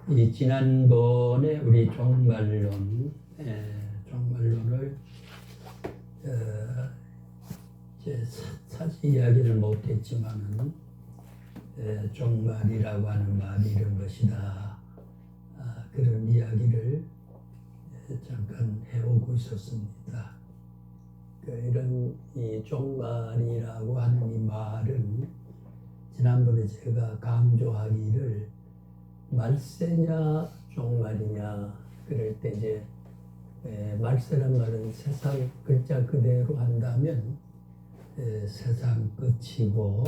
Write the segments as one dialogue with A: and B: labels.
A: 이 지난번에 우리 종말론을 이제 사실 이야기를 못했지만은 종말이라고 하는 말이 이런 것이다. 그런 이야기를 잠깐 해오고 있었습니다. 이런 이 종말이라고 하는 이 말은 지난번에 제가 강조하기를 말세냐 종말이냐 그럴 때 이제 말세란 말은 세상 글자 그대로 한다면 세상 끝이고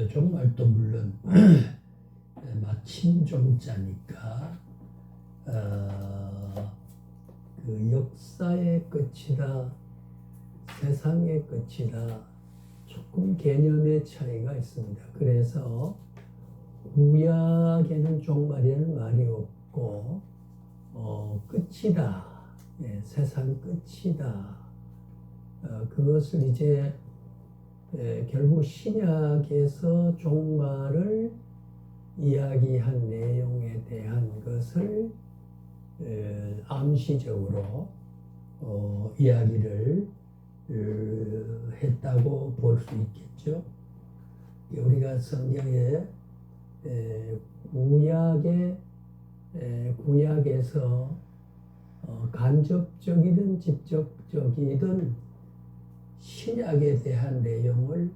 A: 종말도 물론 마침 종자니까 그 역사의 끝이다 세상의 끝이다 조금 개념의 차이가 있습니다. 그래서 구약에는 종말이라는 말이 없고 끝이다. 세상 끝이다. 그것을 이제 결국 신약에서 종말을 이야기한 내용에 대한 것을 암시적으로 이야기를 했다고 볼 수 있겠죠. 우리가 성경에 구약에서 간접적이든 직접적이든 신약에 대한 내용을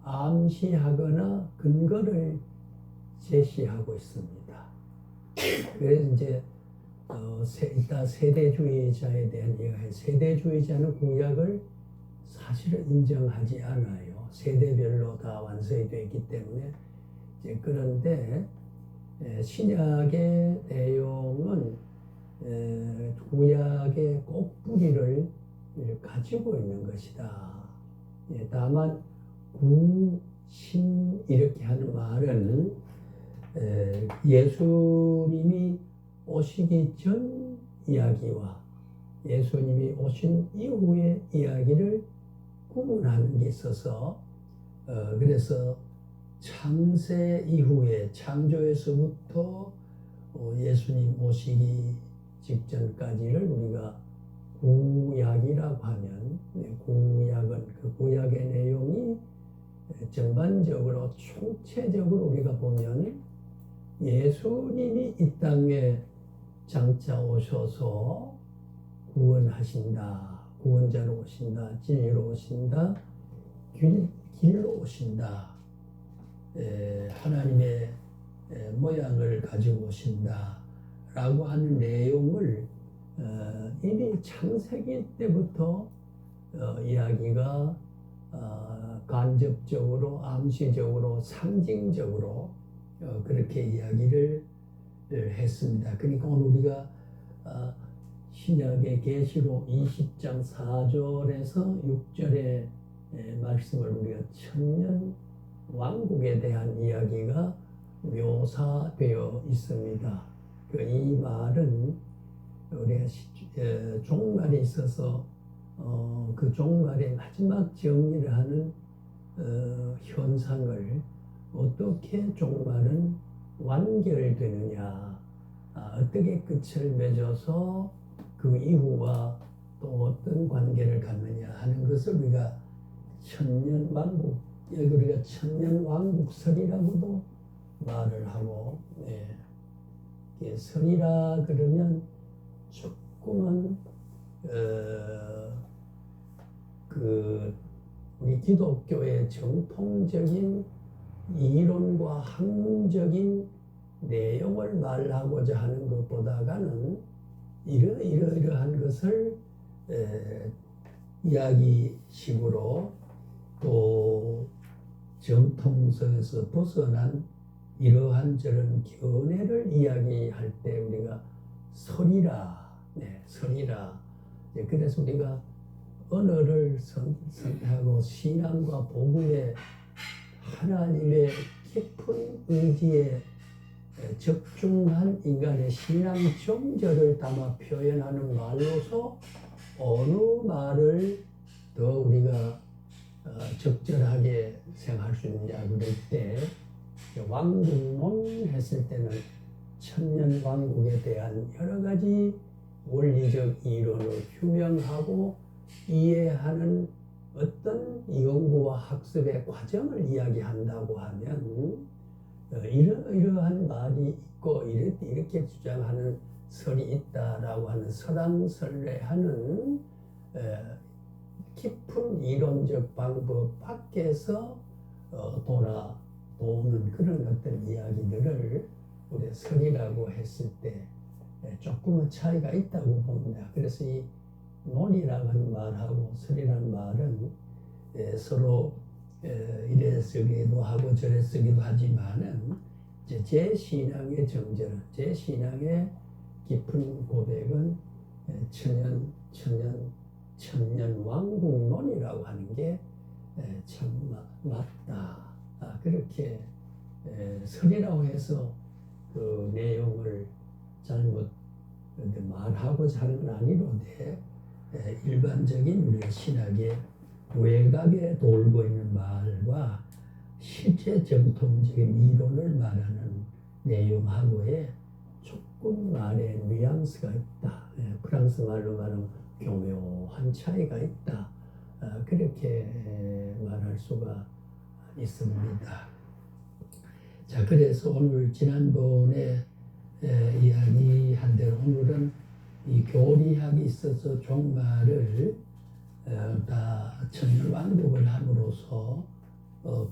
A: 암시하거나 근거를 제시하고 있습니다. 그래서 이제 이따 세대주의자에 대한 얘기가 세대주의자는 구약을 사실은 인정하지 않아요. 세대별로 다 완성이 되어 있기 때문에 그런데 신약의 내용은 구약의 꼭뿌리를 가지고 있는 것이다. 다만 구신 이렇게 하는 말은 예수님이 오시기 전 이야기와 예수님이 오신 이후의 이야기를 구분하는 게 있어서 그래서 창세 이후에 창조에서부터 예수님 오시기 직전까지를 우리가 구약이라고 하면 구약은 그 구약의 내용이 전반적으로 총체적으로 우리가 보면 예수님이 이 땅에 장차 오셔서 구원하신다. 구원자로 오신다. 진리로 오신다. 길로 오신다. 하나님의 모양을 가지고 오신다 라고 하는 내용을 이미 창세기 때부터 이야기가 간접적으로 암시적으로 상징적으로 그렇게 이야기를 했습니다. 그러니까 오늘 우리가 신약의 계시록 20장 4절에서 6절의 말씀을 우리가 천년 왕국에 대한 이야기가 묘사되어 있습니다. 이 말은 우리가 종말이 있어서 그 종말의 마지막 정리를 하는 현상을 어떻게 종말은 완결되느냐, 어떻게 끝을 맺어서 그 이후와 또 어떤 관계를 갖느냐 하는 것을 우리가 천년 왕국 우리가 천년왕국설이라고도 말을 하고 설이라 그러면 조금은 우리 기독교의 정통적인 이론과 학문적인 내용을 말하고자 하는 것보다는 이러한 것을 이야기식으로 또 정통성에서 벗어난 이러한 저런 견해를 이야기할 때 우리가 설이라, 설이라. 그래서 우리가 언어를 선택하고 신앙과 복음의 하나님의 깊은 의지에 적중한 인간의 신앙 정절을 담아 표현하는 말로서 어느 말을 더 우리가 적절하게 생각할 수 있느냐 그럴 때 왕국론 했을 때는 천년왕국에 대한 여러 가지 원리적 이론을 규명하고 이해하는 어떤 연구와 학습의 과정을 이야기한다고 하면 이러한 말이 있고 이렇게 주장하는 설이 있다라고 하는 설왕설래하는 깊은 이론적 방법 밖에서 돌아오는 그런 어떤 이야기들을 우리 설이라고 했을 때 조금은 차이가 있다고 봅니다. 그래서 이 논이라고 하는 말하고 설이라는 말은 서로 이래 쓰기도 하고 저래 쓰기도 하지만은 이제 제 신앙의 정절은, 제 신앙의 깊은 고백은 천년 왕국론이라고 하는 게 참 맞다. 그렇게 설이라고 해서 그 내용을 잘못 말하고자 하는 건 아니로되 일반적인 우리 신학의 외곽에 돌고 있는 말과 실제 정통적인 이론을 말하는 내용하고의 조금 말의 뉘앙스가 있다. 프랑스 말로 말하면 교묘한 차이가 있다. 그렇게 말할 수가 있습니다. 자, 그래서 오늘 지난번에 이야기한 대로 오늘은 이 교리학이 있어서 종말을 다 천년왕국을 함으로써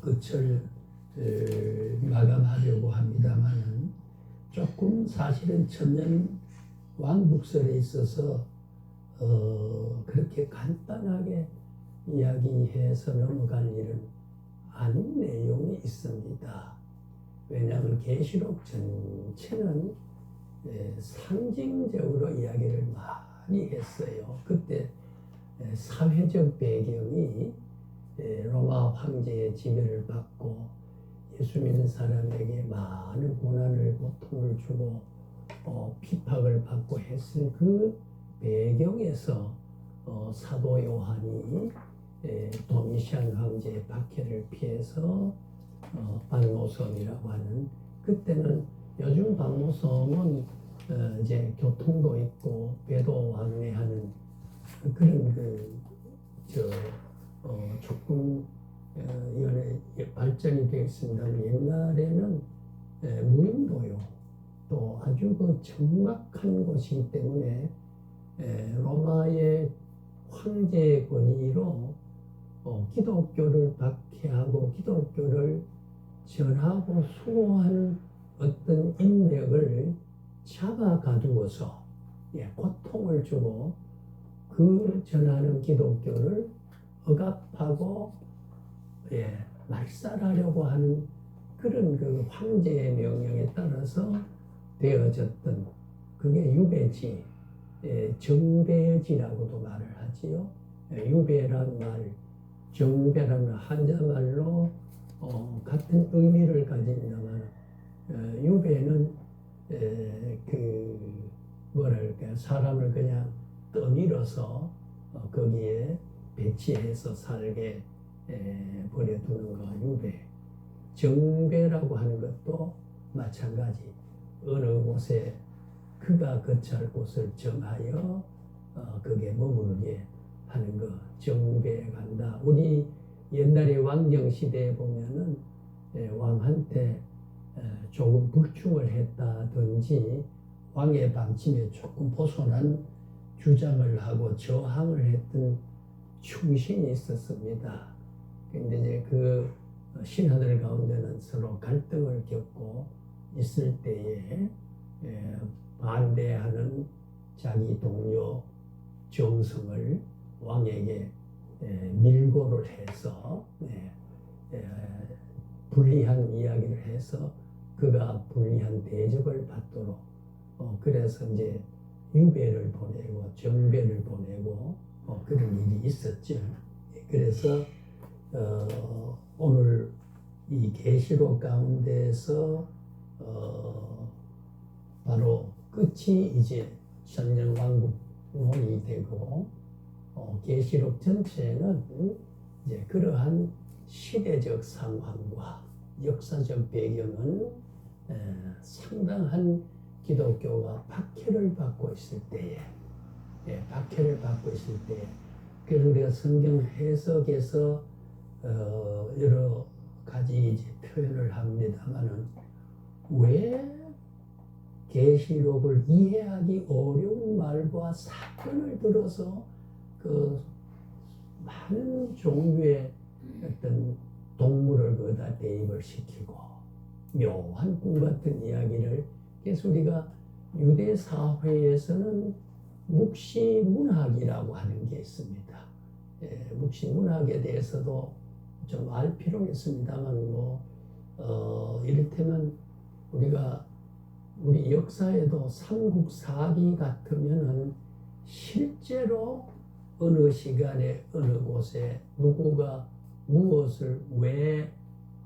A: 끝을 마감하려고 합니다만은 조금 사실은 천년왕국설에 있어서 그렇게 간단하게 이야기해서 넘어갈 일은 아닌 내용이 있습니다. 왜냐하면 계시록 전체는 상징적으로 이야기를 많이 했어요. 그때 사회적 배경이 로마 황제의 지배를 받고 예수 믿는 사람에게 많은 고난을 고통을 주고 핍박을 받고 했을 그 배경에서 사도 요한이 도미시안 황제의 박해를 피해서 박모섬이라고 하는, 그때는 요즘 박모섬은 이제 교통도 있고 배도 왕래하는 그런 조금 발전이 되어 있습니다. 옛날에는 무인도요, 또 아주 그 적막한 곳이기 때문에 로마의 황제의 권위로 기독교를 박해하고 기독교를 전하고 수호하는 어떤 인맥을 잡아 가두어서 고통을 주고 그 전하는 기독교를 억압하고 말살하려고 하는 그런 그 황제의 명령에 따라서 되어졌던 그게 유배지, 정배지라고도 말을 하지요. 유배란 말, 정배라는 한자말로 같은 의미를 가진다만 유배는 사람을 그냥 떠밀어서 거기에 배치해서 살게 버려두는 거 유배. 정배라고 하는 것도 마찬가지. 어느 곳에 그가 거처할 곳을 정하여 거기에 머물게 하는 거 정배에 간다. 우리 옛날에 왕정 시대에 보면은 왕한테 조금 불충을 했다든지 왕의 방침에 조금 벗어난 주장을 하고 저항을 했던 충신이 있었습니다. 근데 이제 그 신하들 가운데는 서로 갈등을 겪고 있을 때에 반대하는 자기 동료 정성을 왕에게 밀고를 해서 불리한 이야기를 해서 그가 불리한 대접을 받도록 그래서 이제 유배를 보내고 정배를 보내고 그런 일이 있었죠. 그래서 오늘 이 계시록 가운데서 바로 끝이 이제 천년왕국론이 되고 계시록 전체는 이제 그러한 시대적 상황과 역사적 배경은 상당한 기독교가 박해를 받고 있을 때에, 박해를 받고 있을 때에, 그래서 우리가 성경 해석에서 여러 가지 이제 표현을 합니다만은 왜 계시록을 이해하기 어려운 말과 사건을 들어서 그 많은 종류의 어떤 동물을 거기다 대입을 시키고 묘한 꿈 같은 이야기를, 그래서 우리가 유대 사회에서는 묵시문학이라고 하는 게 있습니다. 묵시문학에 대해서도 좀 알 필요는 있습니다만 이를테면 우리 역사에도 삼국사기 같으면은 실제로 어느 시간에 어느 곳에 누구가 무엇을 왜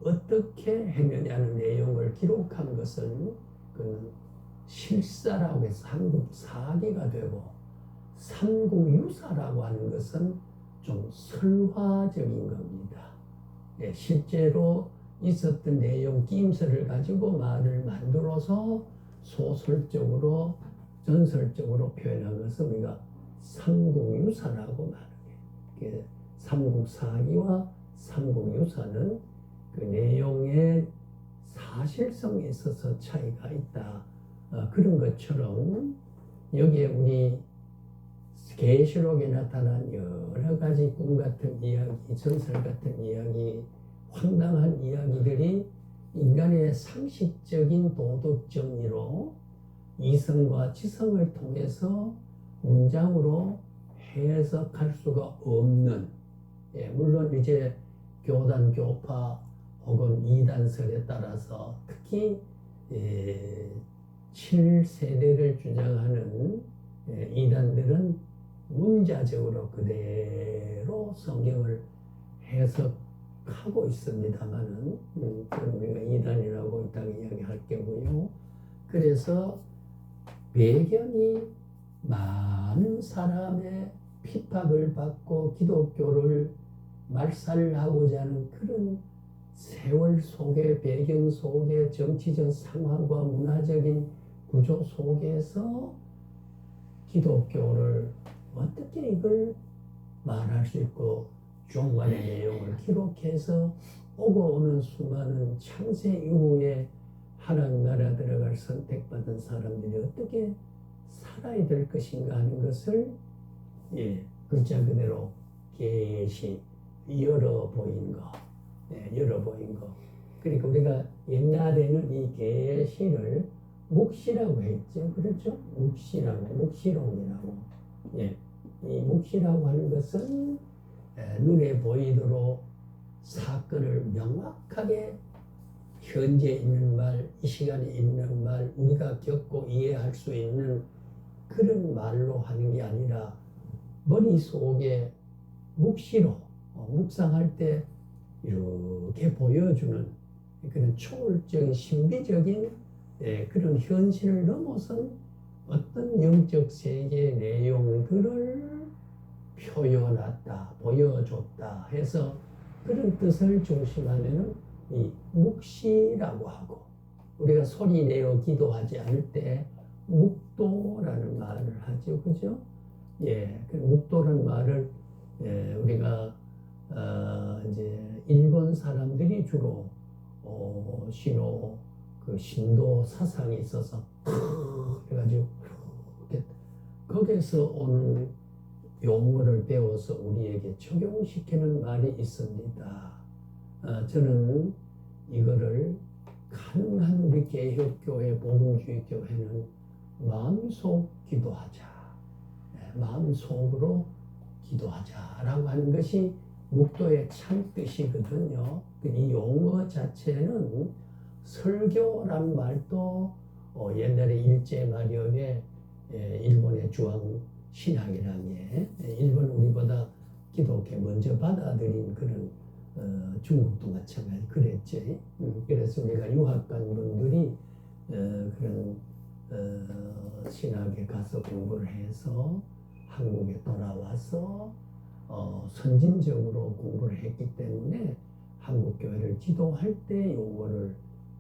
A: 어떻게 했느냐는 내용을 기록한 것은 그 실사라고 해서 삼국사기가 되고, 삼국유사라고 하는 것은 좀 설화적인 겁니다. 실제로 있었던 내용 끼임새를 가지고 말을 만들어서 소설적으로 전설적으로 표현한 것을 우리가 삼국유사라고 말해요. 삼국사기와 삼국유사는 그 내용의 사실성에 있어서 차이가 있다. 그런 것처럼 여기에 우리 계시록에 나타난 여러 가지 꿈 같은 이야기, 전설 같은 이야기, 황당한 이야기들이 인간의 상식적인 도덕 정리로 이성과 지성을 통해서 문장으로 해석할 수가 없는, 물론 이제 교단, 교파 혹은 이단설에 따라서 특히 7세대를 주장하는 이단들은 문자적으로 그대로 성경을 해석하고 있습니다만은 그건 우리가 이단이라고 이따가 이야기할 게고요. 그래서 배경이 많은 사람의 핍박을 받고 기독교를 말살하고자 하는 그런 세월 속에, 배경 속에, 정치적 상황과 문화적인 구조 속에서 기독교를 어떻게 이걸 말할 수 있고 종말의 내용을 기록해서 오고 오는 수많은 창세 이후에 하나님 나라 들어갈 선택받은 사람들이 어떻게 살아야 될 것인가 하는 것을 글자 그대로 계시, 열어 보인 거, 열어 보인 거. 그러니까 우리가 옛날에는 이 계시를 묵시라고 했죠. 그렇죠? 묵시라고, 묵시록이라고. 이 묵시라고 하는 것은 눈에 보이도록 사건을 명확하게 현재 있는 말, 이 시간에 있는 말, 우리가 겪고 이해할 수 있는 그런 말로 하는 게 아니라 머릿속에 묵시로 묵상할 때 이렇게 보여주는 그런 초월적인 신비적인 그런 현실을 넘어선 어떤 영적 세계의 내용들을 표현했다, 보여줬다 해서 그런 뜻을 중심하는 이 묵시라고 하고, 우리가 소리 내어 기도하지 않을 때 묵도라는 말을 하죠. 그죠? 그 묵도라는 말을 우리가 이제 일본 사람들이 주로 신도 사상이 있어서 그래가지고 거기에서 오는 용어를 배워서 우리에게 적용시키는 말이 있습니다. 저는 이거를 가능한 우리 개혁교회, 복음주의 교회는 마음속 기도하자, 마음속으로 기도하자라고 하는 것이 묵도의 참 뜻이거든요. 이 용어 자체는 설교란 말도 옛날에 일제 마력에 일본의 주황 신학이라는 게 일본 우리보다 기독교 먼저 받아들인 그런 중국도 마찬가지 그랬죠. 그래서 우리가 유학 간 분들이 그런 신학에 가서 공부를 해서 한국에 돌아와서 선진적으로 공부를 했기 때문에 한국 교회를 지도할 때 용어를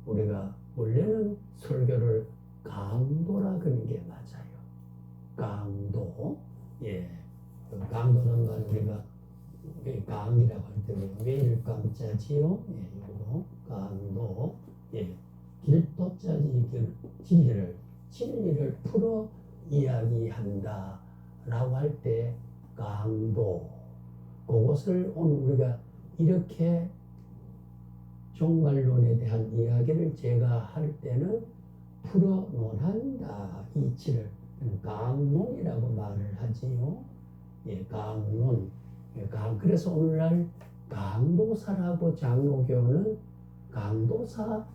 A: 우리가 원래는 설교를 강도라 그런 게 맞아요. 강도. 예. 그 강도는 말 우리가 강이라고 할 때 매일 강자지요. 예, 이거 강도. 예. 길도자지 진리를 풀어 이야기한다 라고 할 때 강도. 그것을 오늘 우리가 이렇게 종말론에 대한 이야기를 제가 할 때는 풀어 논한다. 이치를 강론이라고 말을 하지요. 예, 강론. 예, 그래서 오늘날 강도사라고 장로교는 강도사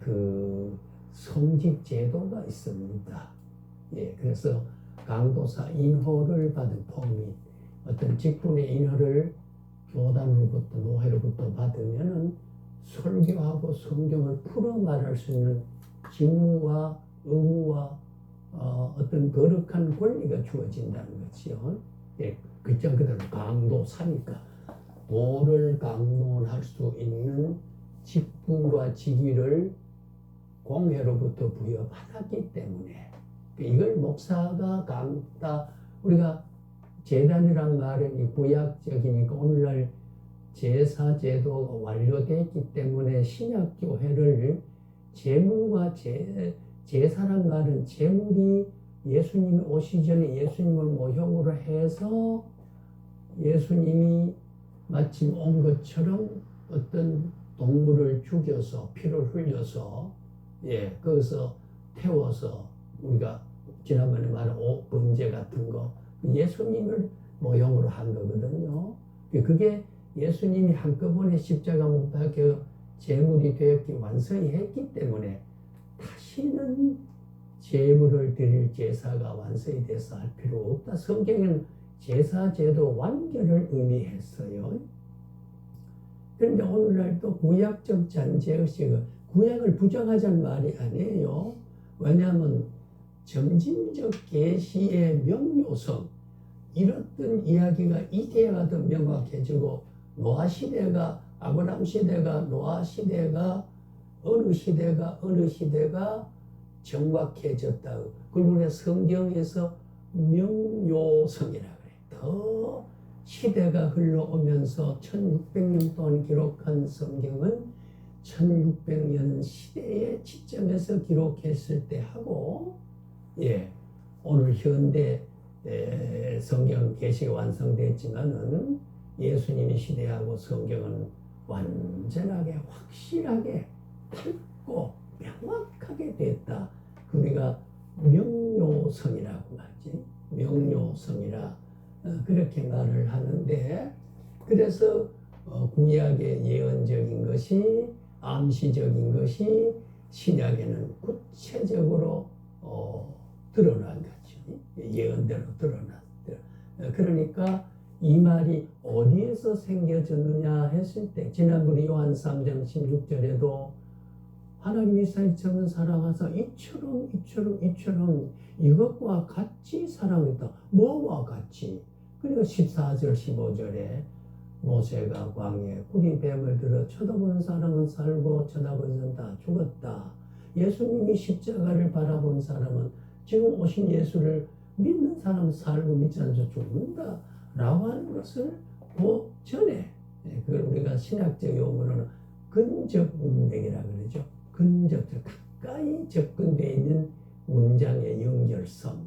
A: 그 성직 제도가 있습니다. 예, 그래서 강도사 인허를 받은 법인 어떤 직분의 인허를 교단으로부터 노회로부터 받으면은 설교하고 성경을 풀어 말할 수 있는 직무와 의무와 어떤 거룩한 권리가 주어진다는 거지요. 예, 글자 그대로 강도사니까 도를 강론할 수 있는 직분과 직위를 공회로부터 부여받았기 때문에 이걸 목사가 강다 우리가 제단이란 말은 구약적이니까 오늘날 제사 제도가 완료됐기 때문에 신약 교회를 제물과 제사란 말은 제물이 예수님이 오시기 전에 예수님을 모형으로 해서 예수님이 마침 온 것처럼 어떤 동물을 죽여서 피를 흘려서 예 거기서 태워서 우리가 지난번에 말한 번제 같은 거 예수님을 모형으로 한 거거든요. 그게 예수님이 한꺼번에 십자가 못 박혀 제물이 되었기 완성이 했기 때문에 다시는 제물을 드릴 제사가 완성이 돼서 할 필요 없다. 성경은 제사 제도 완결을 의미했어요. 그런데 오늘날 또 구약적 잔재의식은 구약을 부정하자는 말이 아니에요. 왜냐하면 점진적 계시의 명료성 이렇던 이야기가 이제야 더 명확해지고 노아 시대가 아브라함 시대가 노아 시대가 어느 시대가 정확해졌다. 그리고 성경에서 명료성이라 그래. 더 시대가 흘러오면서 1600년 동안 기록한 성경은 1600년 시대의 시점에서 기록했을 때 하고 예, 오늘 현대 성경 계시가 완성됐지만은 예수님이 시대하고 성경은 완전하게 확실하게 밝고 명확하게 됐다. 우리가 명료성이라고 하지. 명료성이라 그렇게 말을 하는데 그래서 구약의 예언적인 것이 암시적인 것이 신약에는 구체적으로 드러난 거죠. 예언대로 드러났다. 그러니까 이 말이 어디에서 생겨졌느냐 했을 때 지난번 요한 3장 16절에도 하나님이 이처럼 사랑하사 이처럼 이것과 같이 사랑했다. 뭐와 같이? 그러니까 14절 15절에 모세가 광야에 꿀이 뱀을 들어 쳐다보는 사람은 살고 쳐다보는 사람은 다 죽었다. 예수님이 십자가를 바라본 사람은 지금 오신 예수를 믿는 사람은 살고 믿지 않는 사람은 죽는다. 라고 하는 것을 그 전에 그걸 우리가 신학적 용어로는 근접 문맥이라고 그러죠. 근접, 가까이 접근되어 있는 문장의 연결성.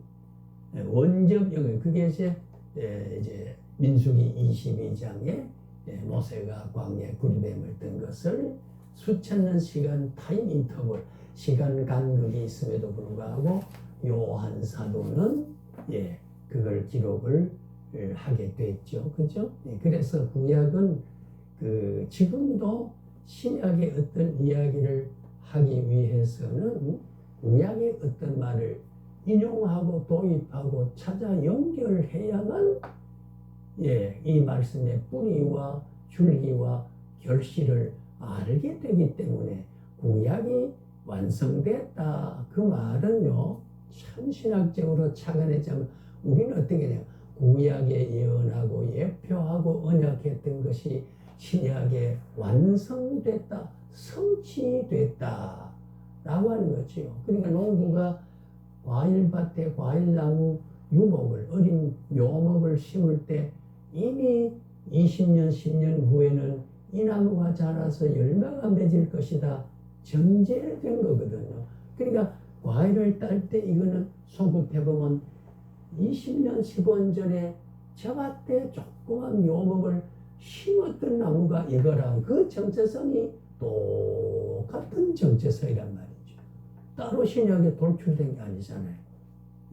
A: 원접 연결. 그게 이제 민수기 22장에 모세가 광야에 구리뱀을 뜬 것을 수천 시간 타임 인터벌, 시간 간격이 있음에도 불구하고 요한 사도는 그걸 기록을 하게 됐죠. 그죠? 그래서 구약은 지금도 신약의 어떤 이야기를 하기 위해서는 구약의 어떤 말을 인용하고 도입하고 찾아 연결해야만 이 말씀의 뿌리와 줄기와 결실을 알게 되기 때문에 구약이 완성됐다. 그 말은요, 참 신학적으로 착안했자면 우리는 어떻게 해요? 구약에 예언하고 예표하고 언약했던 것이 신약에 완성됐다, 성취됐다 라고 하는 거지요. 그러니까 농부가 과일밭에 과일나무 유목을, 어린 묘목을 심을 때 이미 20년, 10년 후에는 이 나무가 자라서 열매가 맺을 것이다 정제된 거거든요. 그러니까 과일을 딸 때 이거는 소급해보면 20년, 15년 전에 저밭에 조그만 묘목을 심었던 나무가 이거랑 그 정체성이 똑같은 정체성이란 말이죠. 따로 신약에 돌출된 게 아니잖아요.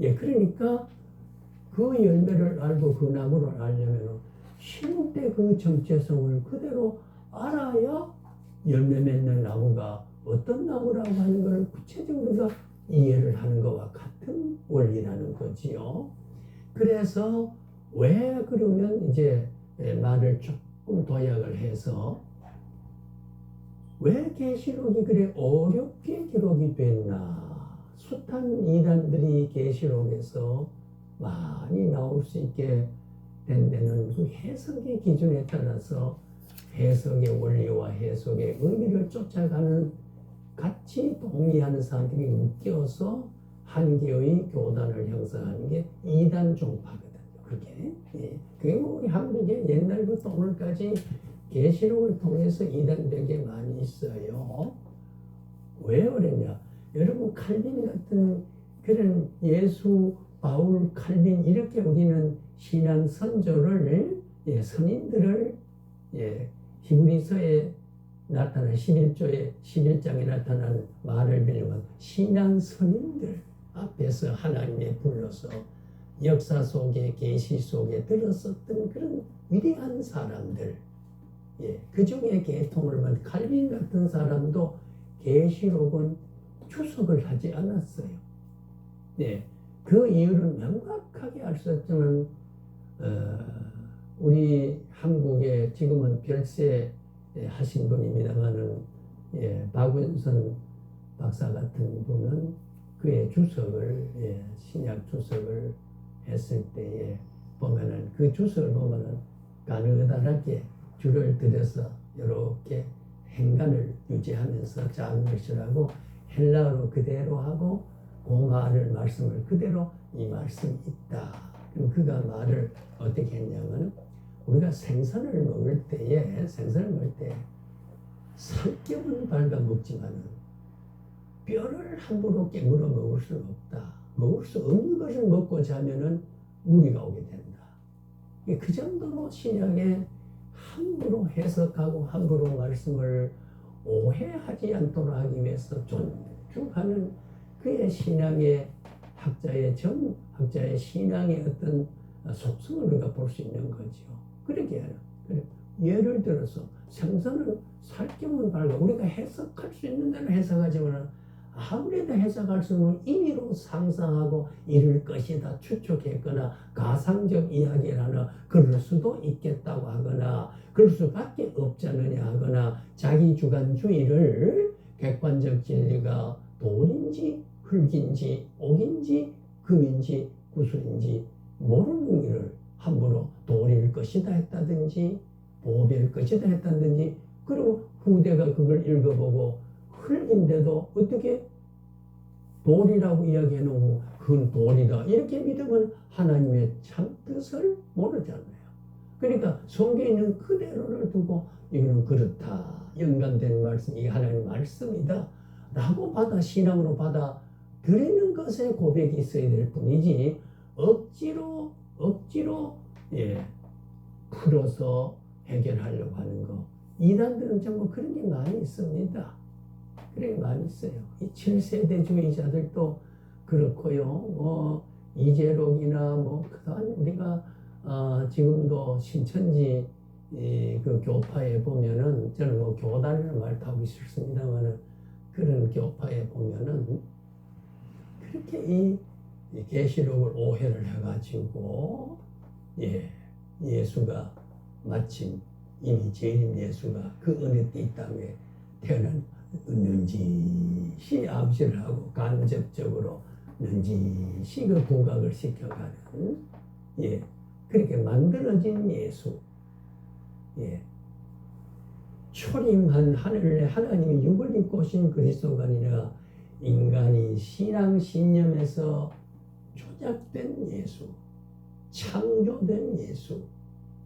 A: 예, 그러니까 그 열매를 알고 그 나무를 알려면 심을 때 그 정체성을 그대로 알아야 열매 맺는 나무가 어떤 나무라고 하는 걸 구체적으로 우리가 이해를 하는 것과 같은 원리라는 거지요. 그래서 왜 그러면 이제 말을 조금 도약을 해서 왜 계시록이 그래 어렵게 기록이 됐나? 숱한 이단들이 계시록에서 많이 나올 수 있게 된 데는 그 해석의 기준에 따라서 해석의 원리와 해석의 의미를 쫓아가는 같이 동의하는 사람들이 묶여서 한 개의 교단을 형성하는 게 이단 종파거든요. 그게 그게 우리 한국에 옛날부터 오늘까지 계시록을 통해서 이단되게 많이 있어요. 왜 그러냐? 여러분 칼빈 같은 그런 예수, 바울, 칼빈 이렇게 우리는 신앙 선조를 선인들을 히브리서에 나타난 11장에 나타난 말을 빌리면 신앙 선인들 앞에서 하나님의 불러서 역사 속에 계시 속에 들었었던 그런 위대한 사람들, 그 중에 계통을 받은 칼빈 같은 사람도 계시록은 추석을 하지 않았어요. 그 이유를 명확하게 알 수 있지만 우리 한국에 지금은 별세 하신 분입니다만은 박은선 박사 같은 분은 그의 주석을 신약 주석을 했을 때에 보면은 그 주석을 보면은 가느다랗게 줄을 들여서 이렇게 행간을 유지하면서 작은 글씨라고 헬라어로 그대로 하고 그 말씀을 그대로 이 말씀이 있다. 그럼 그가 말을 어떻게 했냐면 우리가 생선을 먹을 때 살점은 밟아 먹지만은 뼈를 함부로 깨물어 먹을 수는 없다. 먹을 수 없는 것을 먹고 자면은 무리가 오게 된다. 그 정도로 신약에 함부로 해석하고 함부로 말씀을 오해하지 않도록 하기 위해서 존중하는 그의 신앙의 학자의 신앙의 어떤 속성을 우리가 볼 수 있는 거죠. 그렇게 해요. 예를 들어서 생선을 살점은 밟아 우리가 해석할 수 있는 대로 해석하지만 아무래도 해석할 수 없는 임의로 상상하고 이럴 것이다 추측했거나 가상적 이야기를 하나 그럴 수도 있겠다고 하거나 그럴 수밖에 없지 않느냐 하거나 자기 주관주의를 객관적 진리가 돌인지 흙인지 옥인지 금인지 구슬인지 모르는 일을 함부로 돌일 것이다 했다든지 보배일 것이다 했다든지 그리고 후대가 그걸 읽어보고 흙인데도 어떻게 돌이라고 이야기해놓고 그건 돌이다 이렇게 믿으면 하나님의 참뜻을 모르잖아요. 그러니까 성경에 있는 그대로를 두고 이거는 그렇다 연관된 말씀 이게 하나님의 말씀이다 라고 신앙으로 받아들이는 것에 고백이 있어야 될 뿐이지 억지로 풀어서 해결하려고 하는 거 이단들은 정말 그런 게 많이 있습니다. 그런 게 많이 있어요. 이 7세대주의자들도 그렇고요. 이재록이나 그다음 우리가 지금도 신천지 그 교파에 보면은 저는 교단이라는 말 하기 싫습니다만은 그런 교파에 보면은 그렇게 이 계시록을 오해를 해가지고 예수가 마침 이미 재림 예수가 그 어느 때 이 땅에 태어났는지 암시를 하고 간접적으로 는지시 그 부각을 시켜가는 그렇게 만들어진 예수 초림한 하늘에 하나님이 육을 입고 오신 그리스도가 아니라 이 신앙 신념에서 조작된 예수, 창조된 예수,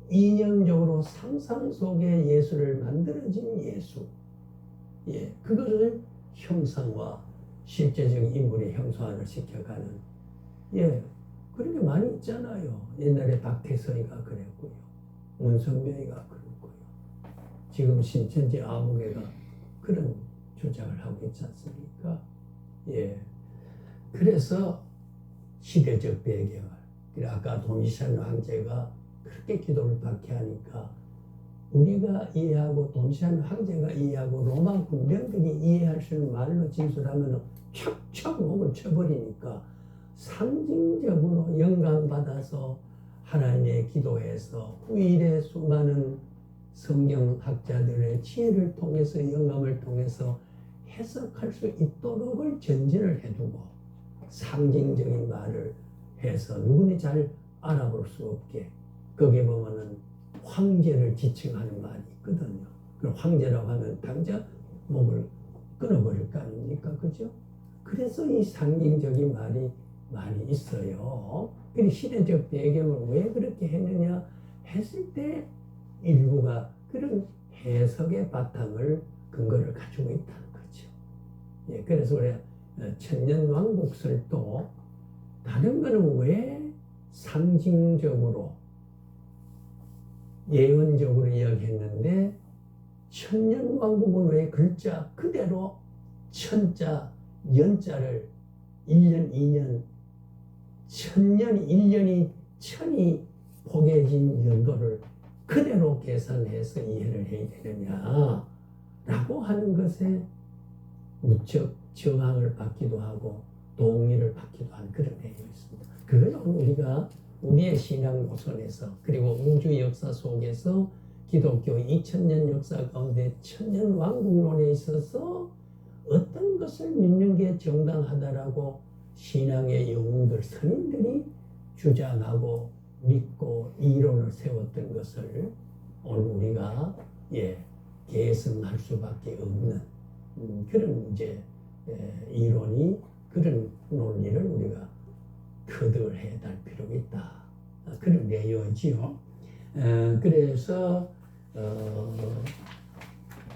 A: 이념적으로 상상 속의 예수를 만들어진 예수, 예, 그것을 형상화, 실제적인 인물의 형상화를 시켜가는, 예, 그런 게 많이 있잖아요. 옛날에 박태서이가 그랬고요, 문성명이가 그랬고요, 지금 신천지 아무개가 그런 주장을 하고 있지 않습니까? 예, 그래서 시대적 배경을, 아까 도미시안 황제가 그렇게 기도를 박해하니까 우리가 이해하고 도미시안 황제가 이해하고 로마 군병들이 이해할 수 있는 말로 진술하면 촥촥 목을 쳐버리니까 상징적으로 영감받아서 하나님의 기도에서 후일의 수많은 성경학자들의 지혜를 통해서 영감을 통해서 해석할 수 있도록을 전진을 해두고 상징적인 말을 해서 누구니 잘 알아볼 수 없게, 거기에 보면은 황제를 지칭하는 말이 있거든요. 그 황제라고 하면 당장 목을 끊어버릴 거 아닙니까? 그죠? 그래서 이 상징적인 말이 많이 있어요. 그 시대적 배경을 왜 그렇게 했느냐 했을 때 일부가 그런 해석의 바탕을 근거를 가지고 있다는 거죠. 예, 그래서 우리 천년왕국설도 다른 거는 왜 상징적으로 예언적으로 이야기했는데 천년왕국은 왜 글자 그대로 천자, 연자를 1년, 2년, 천년이 1년이 천이 포개진 연도를 그대로 계산해서 이해를 해야 되느냐 라고 하는 것에 무척 저항을 받기도 하고 동의를 받기도 하는 그런 내용이 있습니다. 그걸 우리가 우리의 신앙 노선에서 그리고 우주 역사 속에서 기독교 2000년 역사 가운데 천년 왕국론에 있어서 어떤 것을 믿는 게 정당하다라고 신앙의 영웅들, 선인들이 주장하고 믿고 이론을 세웠던 것을 오늘 우리가 계승할 수밖에 없는 그런 이제 이론이 그런 논리를 우리가 터득을 해야 할 필요가 있다. 그런 내용이지요. 그래서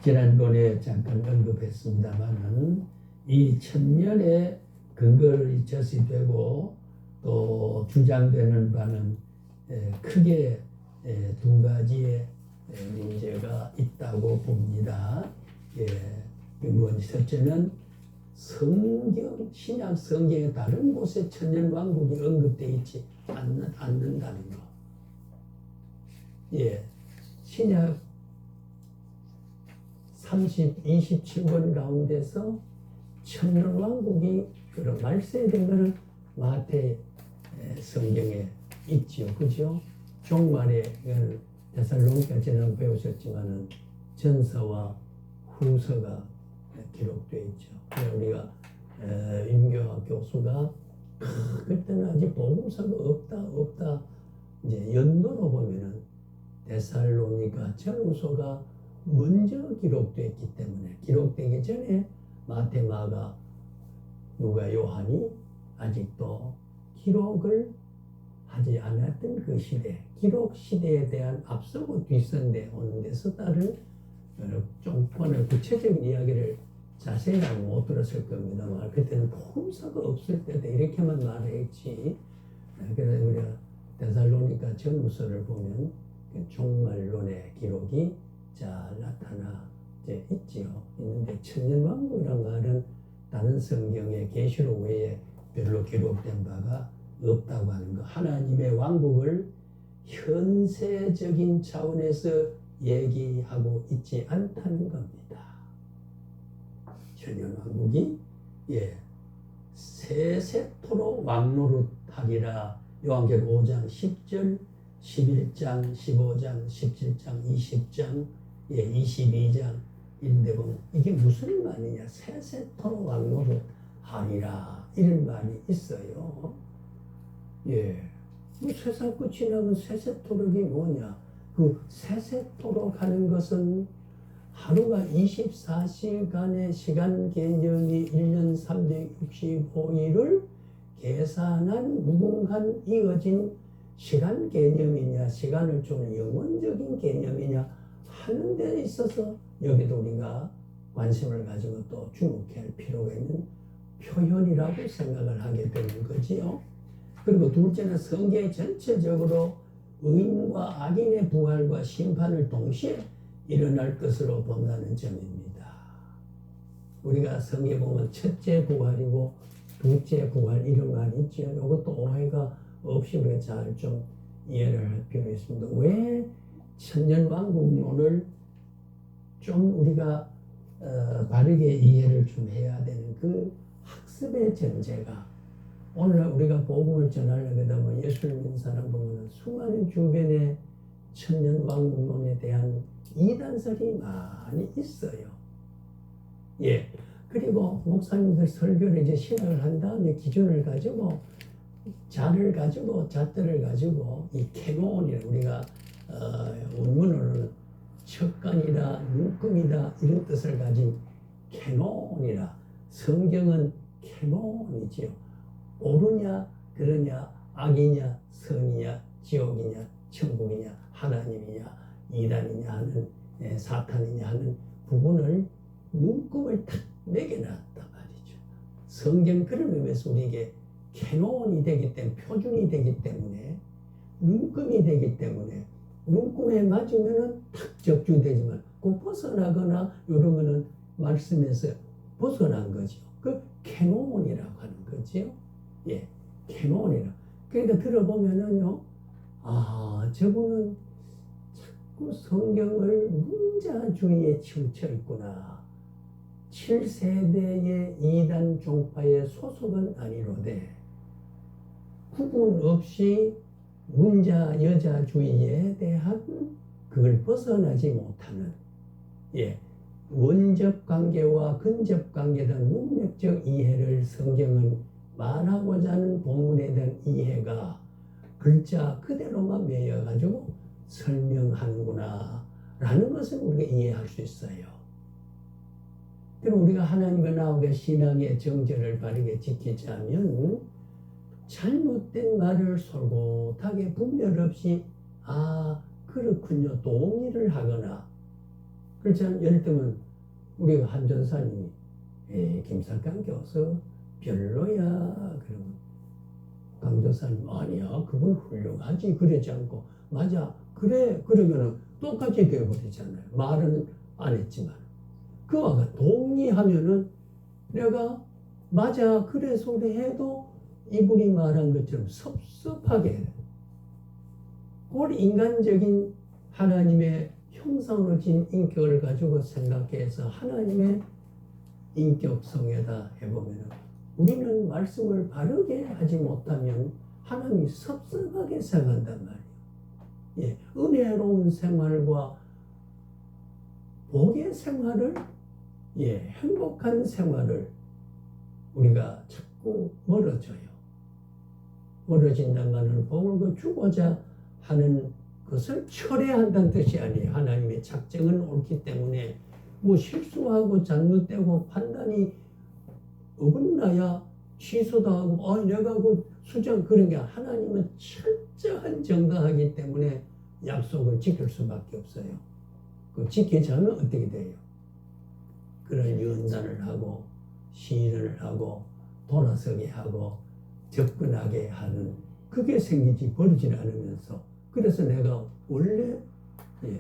A: 지난번에 잠깐 언급했습니다만은 이 천년의 근거를 제시되고 또 주장되는 바는 크게 두 가지의 문제가 있다고 봅니다. 첫째는 성경, 신약 성경의 다른 곳에 천년왕국이 언급되어 있지 않는다는 거. 신약 27권 가운데서 천년왕국이 그런 말세된 것은 마태 성경에 있지요. 그죠? 종말에 데살로니가 지난 배우셨지만은 전서와 후서가 기록되어 있죠. 우리가 임교학 교수가 그때는 아직 복음서가 없다. 이제 연도로 보면은 데살로니가 전후서가 먼저 기록됐기 때문에 기록되기 전에 마태, 마가, 누가, 요한이 아직도 기록을 하지 않았던 그 시대, 기록 시대에 대한 앞서고 뒤선대 오는 데서 따른 조건을 구체적인 이야기를 자세히 못 들었을 겁니다만 그때는 복음서가 없을 때도 이렇게만 말했지. 그래서 우리가 데살로니가 전후서를 보면 종말론의 기록이 잘 나타나 있지요. 있는데 천년왕국이라는 말은 다른 성경의 계시록 외에 별로 기록된 바가 없다고 하는 거. 하나님의 왕국을 현세적인 차원에서 얘기하고 있지 않다는 겁니다. 천년왕국이 세세토록 왕노릇하리라. 요한계시록 5장 10절, 11장, 15장, 17장, 20장, 22장 이런데 보면 이게 무슨 말이냐? 세세토록 왕노릇하리라 이런 말이 있어요. 뭐 세상 끝이 나면 세세토록이 뭐냐? 그 세세토록 하는 것은 하루가 24시간의 시간 개념이 1년 365일을 계산한 무궁한 이어진 시간 개념이냐, 시간을 주는 영원적인 개념이냐 하는 데 있어서 여기도 우리가 관심을 가지고 또 주목할 필요가 있는 표현이라고 생각을 하게 되는 거지요. 그리고 둘째는 성경 전체적으로 의인과 악인의 부활과 심판을 동시에 일어날 것으로 본다는 점입니다. 우리가 성경에 보면 첫째 부활이고 둘째 부활 이런 말이 있죠. 이것도 오해가 없이 우리가 잘 좀 이해를 할 필요가 있습니다. 왜 천년왕국론을 좀 우리가 바르게 이해를 좀 해야 되는 그 학습의 전제가, 오늘 우리가 복음을 전하려고 하면 예수를 믿는 사람 보면 수많은 주변에 천년왕국론에 대한 이단설이 많이 있어요. 예. 그리고 목사님들 설교를 이제 시작을 한 다음에 기준을 가지고 자를 가지고 잣들을 가지고 이 캐논이라 우리가 원문으로는 척간이다, 눈금이다 이런 뜻을 가진 캐논이라, 성경은 캐논이지요. 옳으냐 그러냐, 악이냐 선이냐, 지옥이냐 천국이냐, 하나님이냐 이단이냐 하는 사탄이냐 하는 부분을 눈금을 탁 매겨놨단 말이죠. 성경 그런 의미에서 우리에게 캐논이 되기 때문에, 표준이 되기 때문에, 눈금이 되기 때문에, 눈금에 맞으면은 탁 적중되지만 그 벗어나거나 이러면은 말씀에서 벗어난 거죠. 그 캐논이라고 하는 거죠. 예, 캐논이라. 그러니까 들어보면은요, 아, 저분은 자꾸 성경을 문자주의에 치우쳐 있구나. 7세대의 이단 종파의 소속은 아니로되 구분 없이 문자 여자주의에 대한 그걸 벗어나지 못하는, 예, 원접 관계와 근접 관계에 대한 문맥적 이해를 성경은 말하고자 하는 본문에 대한 이해가 글자 그대로만 매여가지고 설명하는구나 라는 것을 우리가 이해할 수 있어요. 그럼 우리가 하나님과 나오게 신앙의 정절을 바르게 지키자면 잘못된 말을 솔곳하게 분별 없이 아 그렇군요 동의를 하거나, 그렇잖아요. 예를 들면 우리가 한 전사님이 김석강 교수 별로야 그러면 강조사님 아니야 그분 훌륭하지 그러지 않고 맞아 그래 그러면은 똑같이 되어버리잖아요. 말은 안 했지만 그와 같이 동의하면은 내가 맞아 그래 소리 해도 이분이 말한 것처럼 섭섭하게 해. 꼴 인간적인 하나님의 형상으로 진 인격을 가지고 생각해서 하나님의 인격성에다 해보면 우리는 말씀을 바르게 하지 못하면 하나님이 섭섭하게 생각한단 말이에요. 예, 은혜로운 생활과 복의 생활을, 예, 행복한 생활을 우리가 자꾸 멀어져요. 멀어진다는 말은 복을 주고자 하는 것을 철회한다는 뜻이 아니에요. 하나님의 작정은 옳기 때문에 뭐 실수하고 잘못되고 판단이 어긋나야 취소도 하고 내가 그 수정 그런 게 하나님은 철저한 정당하기 때문에 약속을 지킬 수밖에 없어요. 그 지키지 않으면 어떻게 돼요? 그런 연단을 하고 시인을 하고 돌아서게 하고 접근하게 하는 그게 생기지 버리지 않으면서, 그래서 내가 원래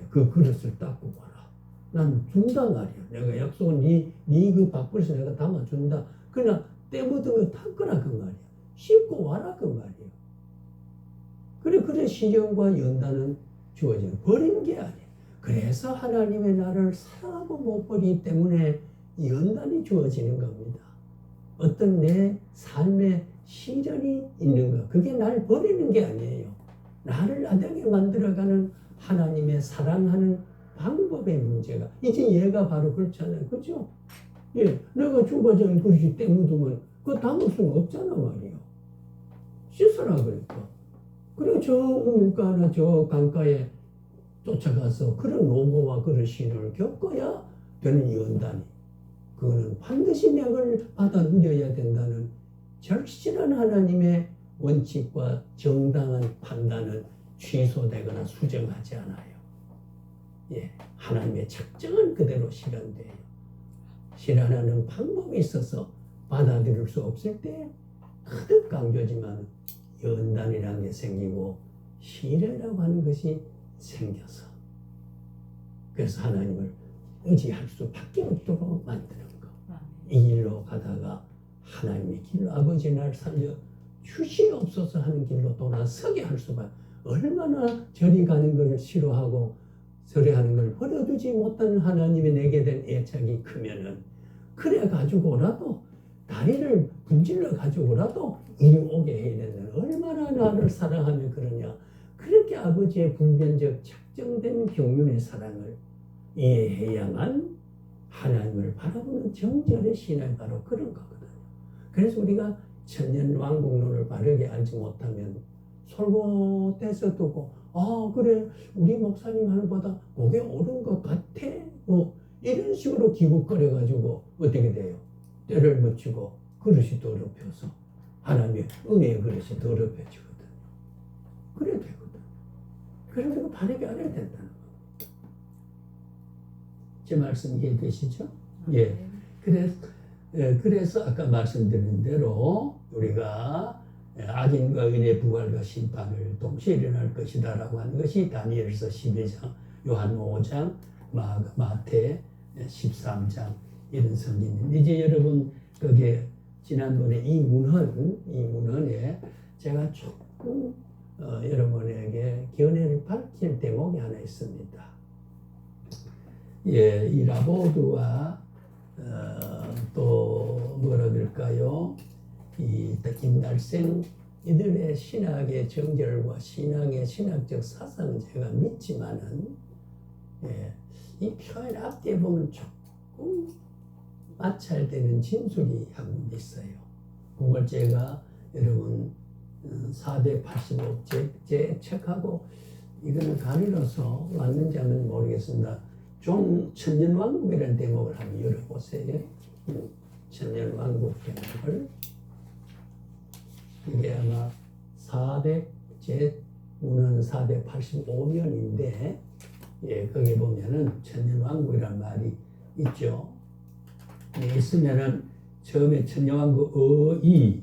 A: 그 그릇을 닦고 가라. 난 준다 말이야. 내가 약속은 네 그 밥그릇을 내가 담아준다. 그러나 때 묻은 거 닦으라 그 말이야. 씻고 와라 그 말이야. 그래 시련과 연단은 주어지는 버리는 게 아니야. 그래서 하나님의 나를 사랑하고 못 버리기 때문에 연단이 주어지는 겁니다. 어떤 내 삶의 시련이 있는 거, 그게 날 버리는 게 아니에요. 나를 나되게 만들어가는 하나님의 사랑하는 방법의 문제가, 이제 얘가 바로 그렇잖아요. 그죠? 예, 내가 주거전 그릇이 때 묻으면 그거 담을 수는 없잖아 말이에요. 씻으라 그랬고. 그리고 저 우물가나 저 강가에 쫓아가서 그런 노고와 그런 시련을 겪어야 되는 연단이 그거는 반드시 내걸 받아 누려야 된다는 절실한 하나님의 원칙과 정당한 판단은 취소되거나 수정하지 않아요. 예, 하나님의 작정은 그대로 실현돼요. 실현하는 방법이 있어서 받아들일 수 없을 때 거듭 강조지만 연단이라는 게 생기고 시련이라고 하는 것이 생겨서 그래서 하나님을 의지할 수밖에 없도록 만드는 거. 이 길로 가다가 하나님의 길로 아버지 날 살려 주시옵소서 하는 길로 돌아서게 할 수가 얼마나 저리 가는 것을 싫어하고 저리하는 걸 버려두지 못하는 하나님이 내게 된 애착이 크면은 그래 가지고라도 다리를 분질러 가지고라도 이리 오게 해야 된다는 얼마나 나를 사랑하며 그러냐. 그렇게 아버지의 불변적 작정된 경륜의 사랑을 이해해야만 하나님을 바라보는 정절의 신앙이 바로 그런 거거든요. 그래서 우리가 천년왕국론을 바르게 알지 못하면 솔곳해서 두고 그래 우리 목사님 하는 보다 그게 옳은 것 같아 뭐 이런 식으로 기국거려 가지고 어떻게 돼요? 때를 묻히고 그릇이 더럽혀서 하나님의 은혜의 그릇이 더럽혀지거든요. 그래야 되거든. 그래서 그거 바르게 알아야 된다는 거예요. 제 말씀 이해되시죠? 예. 그래서 아까 말씀드린 대로 우리가 악인과 의인의 부활과 심판을 동시에 일어날 것이다 라고 하는 것이 다니엘서 12장, 요한 5장, 마태 13장 이런 성경입니다. 이제 여러분 거기에 지난번에 이 문헌에 제가 조금 여러분에게 견해를 밝힐 대목이 하나 있습니다. 예, 이 라보드와 또 뭐라 그럴까요? 이 김달생 이들의 신학의 정절과 신앙의 신학적 사상은 제가 믿지만은 이 표현 앞뒤에 보면 조금 마찰되는 진술이 한 번 있어요. 그걸 제가 여러분 485제 제 책하고 이거는 가리러서 왔는지 안 왔는지 모르겠습니다. 천년왕국이라는 대목을 한번 열어보세요. 천년왕국 대목을 이게 아마 400제 문헌 485면인데 거기 보면은 천년왕국이란 말이 있죠. 있으면은 처음에 천년왕국 어이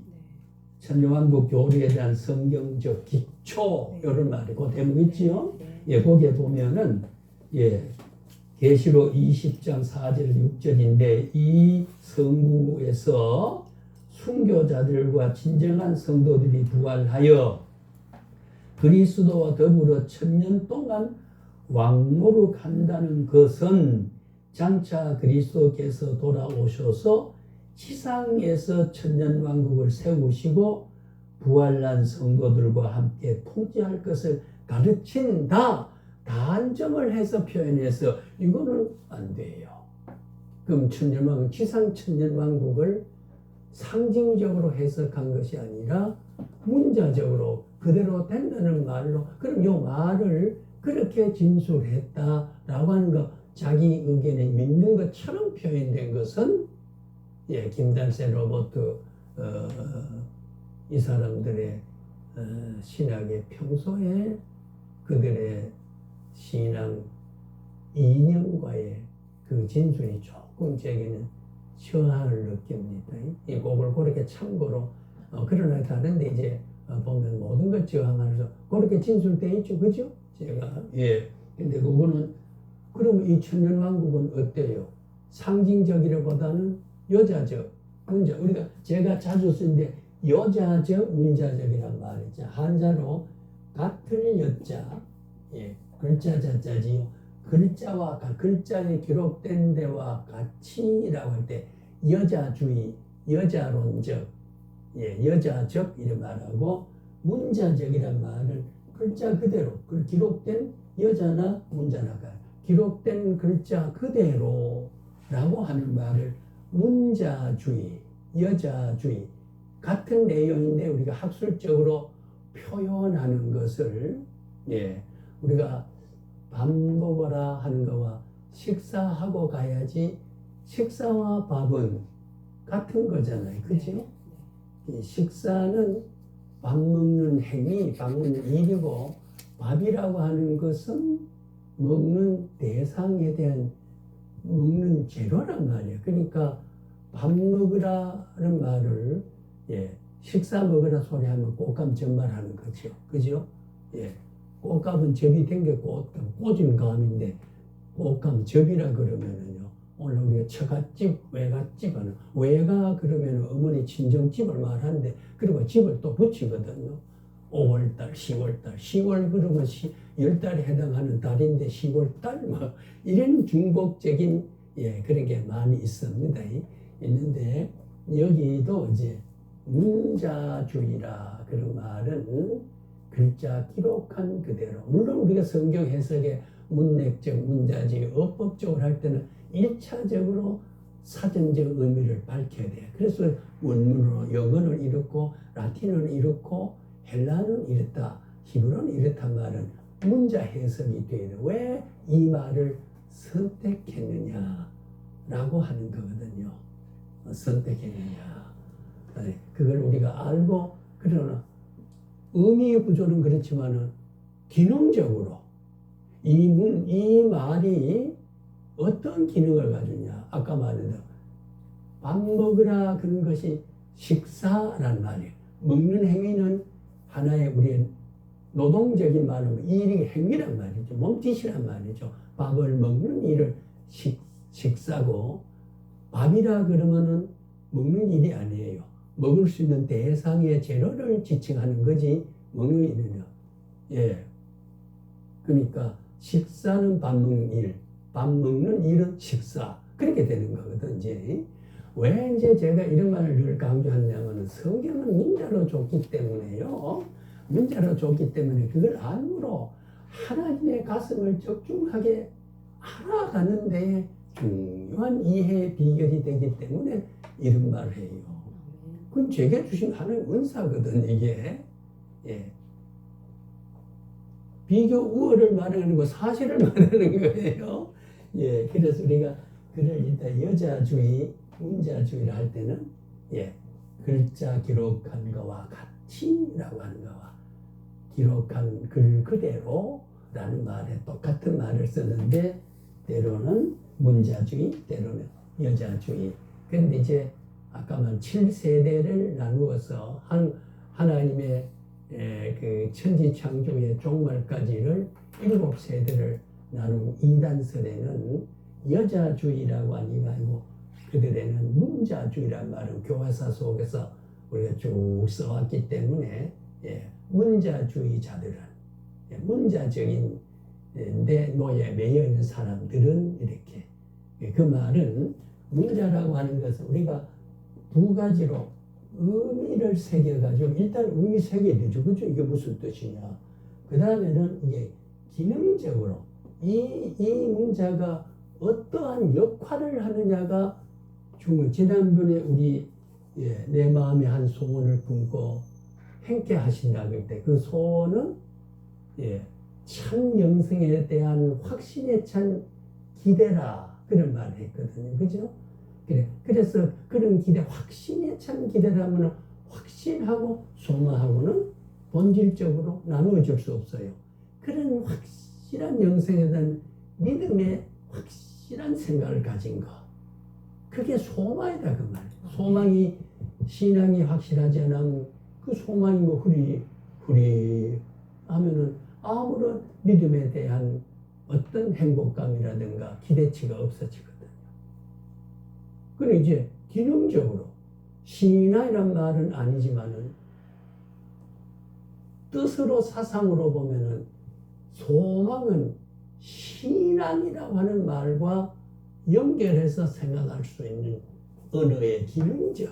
A: 천년왕국 교리에 대한 성경적 기초 이런 말이 그 대목 있지요. 거기에 보면은 계시록 20장 4절 6절인데 이 성구에서 순교자들과 진정한 성도들이 부활하여 그리스도와 더불어 1000년 동안 왕노릇한다는 것은 장차 그리스도께서 돌아오셔서 지상에서 천년왕국을 세우시고 부활난 성도들과 함께 통치할 것을 가르친다. 단정을 해서 표현해서 이거는 안 돼요. 그럼 천년왕국, 지상 천년왕국을 상징적으로 해석한 것이 아니라 문자적으로 그대로 된다는 말로 그럼 이 말을 그렇게 진술했다라고 하는 거 자기 의견에 믿는 것처럼 표현된 것은 김달세 로버트 이 사람들의 신학의 평소에 그들의 신앙 이념과의 그 진술이 조금 제게는 저항을 느낍니다. 이 곡을 그렇게 참고로 그러나 다른데 이제 보면 모든 것 저항하면서 그렇게 진술되어 있죠, 그죠? 제가 근데 그거는 그러면 이 천년왕국은 어때요? 상징적이라보다는 여자적, 문자 우리가 제가 자주 쓰는데 여자적, 문자적이란 말이죠. 한자로 같은 여자, 글자 자자지요. 글자와 글자에 기록된 데와 같이라고 할 때 여자주의, 여자론적, 여자적 이런 말하고 문자적이란 말은 글자 그대로 기록된 여자나 문자나가 기록된 글자 그대로라고 하는 말을 문자주의, 여자주의 같은 내용인데 우리가 학술적으로 표현하는 것을 우리가 밥 먹어라 하는 거와 식사하고 가야지. 식사와 밥은 같은 거잖아요. 그죠? 이 식사는 밥 먹는 행위, 밥 먹는 일이고, 밥이라고 하는 것은 먹는 대상에 대한 먹는 재료란 말이에요. 그러니까 밥 먹으라는 말을 식사 먹으라 소리 하면 꽃감 전말하는 거죠. 그죠? 꽃감은 접이 된 게 꽂은 감인데 꽃감 접이라 그러면은요. 오늘 우리가 처갓집, 외갓집 하는 외가 그러면 어머니 친정집을 말하는데 그리고 집을 또 붙이거든요. 5월달, 10월달, 10월 그러면 10달에 해당하는 달인데 10월달 뭐 이런 중복적인 그런 게 많이 있습니다. 있는데 여기도 이제 문자주의라 그런 말은 글자 기록한 그대로 물론 우리가 성경 해석에 문맥적, 문자적, 어법적으로 할 때는 1차적으로 사전적 의미를 밝혀야 돼요. 그래서 원문으로 영어는 이렇고 라틴어는 이렇고 헬라어는 이렇다, 히브리어는 이렇단 말은 문자 해석이 돼야 돼요. 왜 이 말을 선택했느냐라고 하는 거거든요. 선택했느냐. 그걸 우리가 알고 그러나 의미 구조는 그렇지만은 기능적으로 이 말이 어떤 기능을 가지냐. 아까 말했던 밥 먹으라 그런 것이 식사란 말이에요. 먹는 행위는 하나의 우리의 노동적인 말로 일이 행위란 말이죠. 몸짓이란 말이죠. 밥을 먹는 일을 식사고 밥이라 그러면은 먹는 일이 아니에요. 먹을 수 있는 대상의 재료를 지칭하는 거지 먹는 일은요. 그러니까 식사는 밥 먹는 일, 밥 먹는 일은 식사. 그렇게 되는 거거든, 이제. 왜 이제 제가 이런 말을 늘 강조하냐면 성경은 문자로 줬기 때문에요. 문자로 줬기 때문에 그걸 안으로 하나님의 가슴을 적중하게 알아가는데 중요한 이해 비결이 되기 때문에 이런 말을 해요. 그건 제게 주신 하나님의 은사거든, 이게. 비교 우월을 말하는 거 사실을 말하는 거예요. 그래서 우리가 글을 일단 여자주의, 문자주의를 할 때는 글자 기록한 거와 같이라고 하는 거와 기록한 글 그대로라는 말에 똑같은 말을 쓰는데 때로는 문자주의, 때로는 여자주의. 그런데 이제 아까 말 7세대를 나누어서 하나님의 그 천지 창조의 종말까지를 7세대를 나눈 이단설에는 여자주의라고 하니까 아니고 그들에는 문자주의란 말은 교과서 속에서 우리가 쭉 써왔기 때문에 문자주의자들은 문자적인 내 노예에 매여 있는 사람들은 이렇게 그 말은 문자라고 하는 것은 우리가 두 가지로 의미를 새겨가지고 일단 의미 새겨야 되죠. 그죠? 이게 무슨 뜻이냐. 그 다음에는 이게 기능적으로 이 문자가 어떠한 역할을 하느냐가 중요해요. 지난번에 우리 내 마음에 한 소원을 품고 행케 하신다고 할 때 그 소원은 참 영생에 대한 확신에 찬 기대라 그런 말을 했거든요. 그죠? 그래서 그런 기대, 확신에 찬 기대라면 확신하고 소망하고는 본질적으로 나누어질 수 없어요. 그런 확실한 영생에 대한 믿음의 확실한 생각을 가진 거. 그게 소망이다 그 말이에요. 소망이 신앙이 확실하지 않으면 그 소망이 뭐 후리 하면은 아무런 믿음에 대한 어떤 행복감이라든가 기대치가 없어지거든요. 그럼 이제 기능적으로 신이란 말은 아니지만은 뜻으로 사상으로 보면은 소망은 신앙이라고 하는 말과 연결해서 생각할 수 있는 언어의 기능적,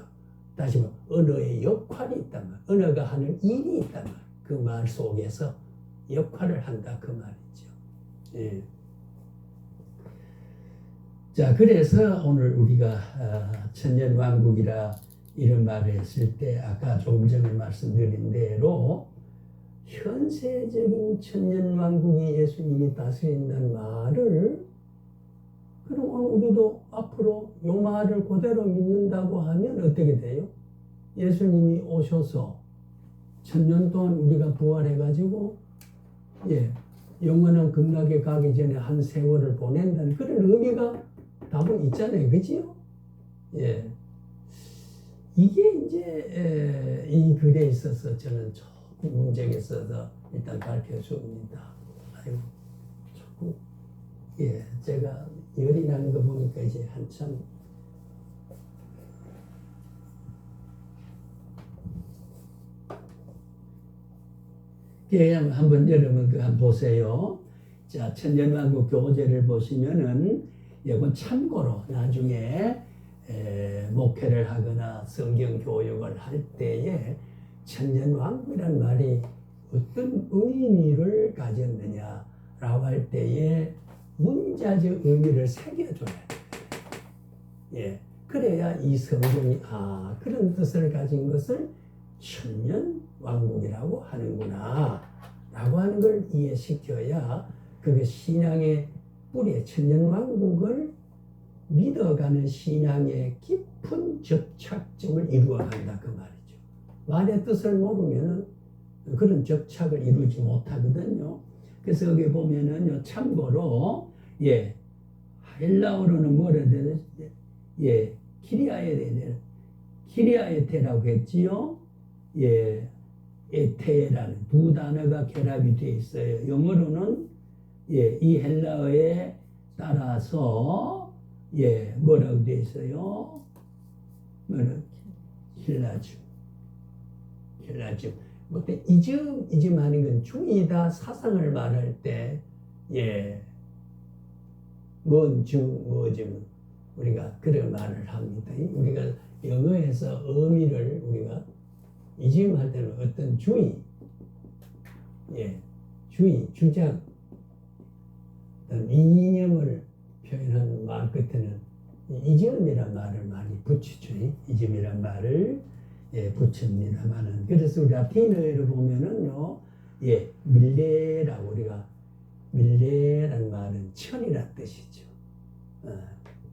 A: 다시 말해 언어의 역할이 있단 말, 언어가 하는 일이 있단 말, 그 말 속에서 역할을 한다 그 말이죠. 자, 그래서 오늘 우리가 천년왕국이라 이런 말을 했을 때 아까 조금 전에 말씀드린 대로 현세적인 천년왕국이 예수님이 다스린다는 말을 그럼 오늘 우리도 앞으로 요 말을 그대로 믿는다고 하면 어떻게 돼요? 예수님이 오셔서 1000년 동안 우리가 부활해가지고 영원한 극락에 가기 전에 한 세월을 보낸다는 그런 의미가 답은 있잖아요. 그지요? 이게 이제 이 글에 있어서 저는 조금 문제가 있어서 일단 밝혀줍니다. 아이고, 자꾸 제가 열이 나는 거 보니까 이제 한참 한번 여러분 한번 보세요. 자, 천년왕국 교제를 보시면은 이건 참고로 나중에 목회를 하거나 성경 교육을 할 때에 천년왕국이란 말이 어떤 의미를 가졌느냐라고 할 때에 문자적 의미를 새겨줘야 돼요. 그래야 이 성경이 그런 뜻을 가진 것을 천년왕국이라고 하는구나 라고 하는 걸 이해시켜야 그게 신앙의 뿌리에 천년왕국을 믿어가는 신앙의 깊은 접착점을 이루어간다 그 말이죠. 말의 뜻을 모르면 그런 접착을 이루지 못하거든요. 그래서 여기 보면은 참고로 헬라어로는 뭐라 해야 되나? 키리아에테라고 했지요. 에테라는 두 단어가 결합이 되어 있어요. 영어로는 이 헬라어에 따라서 뭐라고 되어 있어요? 힐라즘. 뭐 이즘 하는 건 중이다 사상을 말할 때 뭐즘 우리가 그런 말을 합니다. 우리가 영어에서 의미를 우리가 이즘할 때는 어떤 주의, 주장, 어떤 이념을 표현하는 말 끝에는 이즘이란 말을 많이 붙이죠. 이즘이란 말을 붙입니다만은 그래서 우리 라틴어를 보면은요, 밀레라고 우리가 밀레란 말은 천이란 뜻이죠.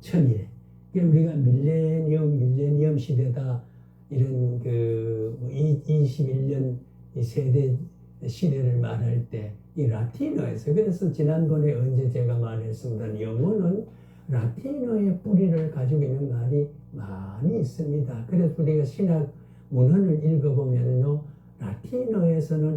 A: 천이래. 우리가 밀레니엄 시대다 이런 그 21년 이 세대 시대를 말할 때 이 라틴어에서 그래서 지난번에 언제 제가 말했습니다. 영어는 라틴어의 뿌리를 가지고 있는 말이 많이 있습니다. 그래서 우리가 신학 문헌을 읽어보면요, 라틴어에서는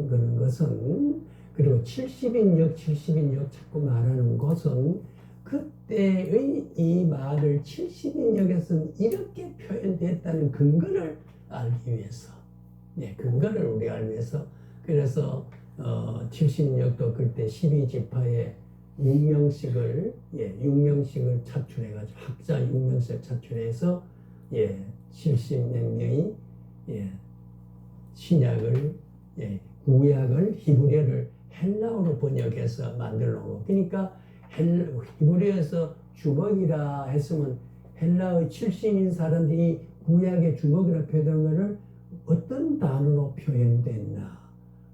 A: 그런 것은 그리고 70인역 자꾸 말하는 것은 그때의 이 말을 70인역에서는 이렇게 표현됐다는 근거를 알기 위해서, 근거를 우리가 알기 위해서 그래서 70인역도 그때 12지파의 6명씩을 차출해가지고 학자 6명씩 차출해서 70몇 명이 신약을 구약을 히브리어를 헬라어로 번역해서 만들어 놓은 거. 그러니까 히브리어에서 주먹이라 했으면 헬라의 70인 사람들이 구약의 주먹이라 표현한 것을 어떤 단어로 표현됐나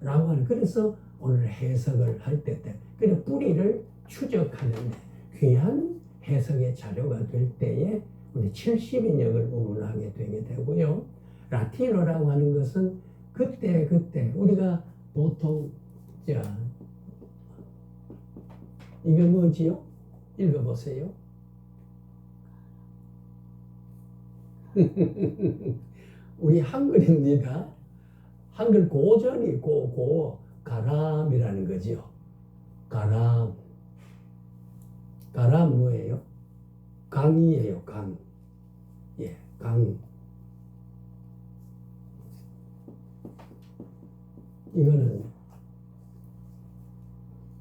A: 라고 하는. 그래서 오늘 해석을 할 때 그래서 뿌리를 추적하는데 귀한 해석의 자료가 될 때에 우리 70인역을 운운하게 되게 되고요. 라틴어라고 하는 것은 그때 우리가 보통 이게 뭐지요? 읽어보세요. 우리 한글입니다. 한글 고전이 가람이라는 거지요. 가람 뭐예요? 강이에요. 강. 강. 이거는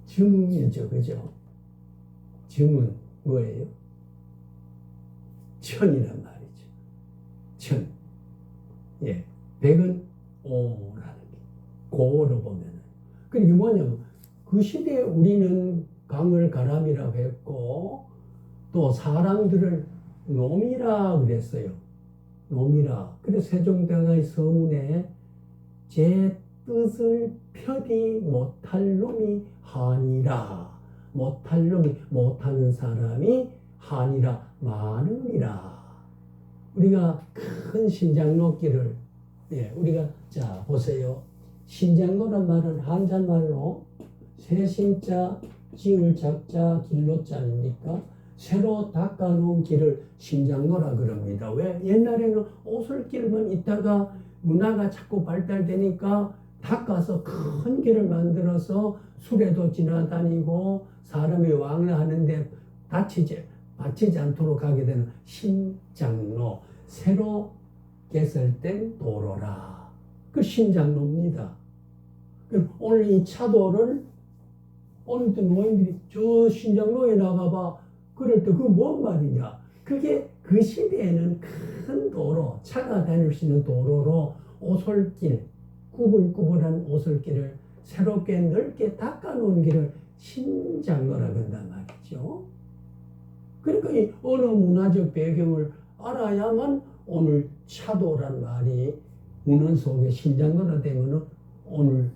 A: 증이죠. 그죠? 증은 뭐예요? 천이란 말이죠. 천. 백은 오라는 게. 고로 보면은. 그게 뭐냐면, 그 시대에 우리는 강을 가람이라고 했고, 또 사람들을 놈이라 그랬어요. 놈이라. 그래서 세종대왕의 서문에 제 뜻을 펴지 못할 놈이 하니라 못할 놈이 못하는 사람이 한이라 많으니라. 우리가 큰 신장로길을 우리가 자 보세요. 신장로란 말은 한자말로 새신자 지을 작자 길로자입니까? 새로 닦아놓은 길을 신장로라 그럽니다. 왜? 옛날에는 오솔길만 있다가 문화가 자꾸 발달되니까 닦아서 큰 길을 만들어서 수레도 지나다니고 사람이 왕래하는데 다치지 않도록 하게 되는 신장로, 새로 개설된 도로라. 그 신장로입니다. 오늘 이 차도를 오늘 또 노인들이 저 신장로에 나가봐. 그럴 때 그게 뭔 말이냐? 그게 그 시대에는 큰 도로, 차가 다닐 수 있는 도로로 오솔길, 구불구불한 오솔길을 새롭게 넓게 닦아놓은 길을 신장로라 그런단 말이죠. 그러니까 이 어느 문화적 배경을 알아야만 오늘 차도란 말이 문헌 속에 신장로라 되면은 오늘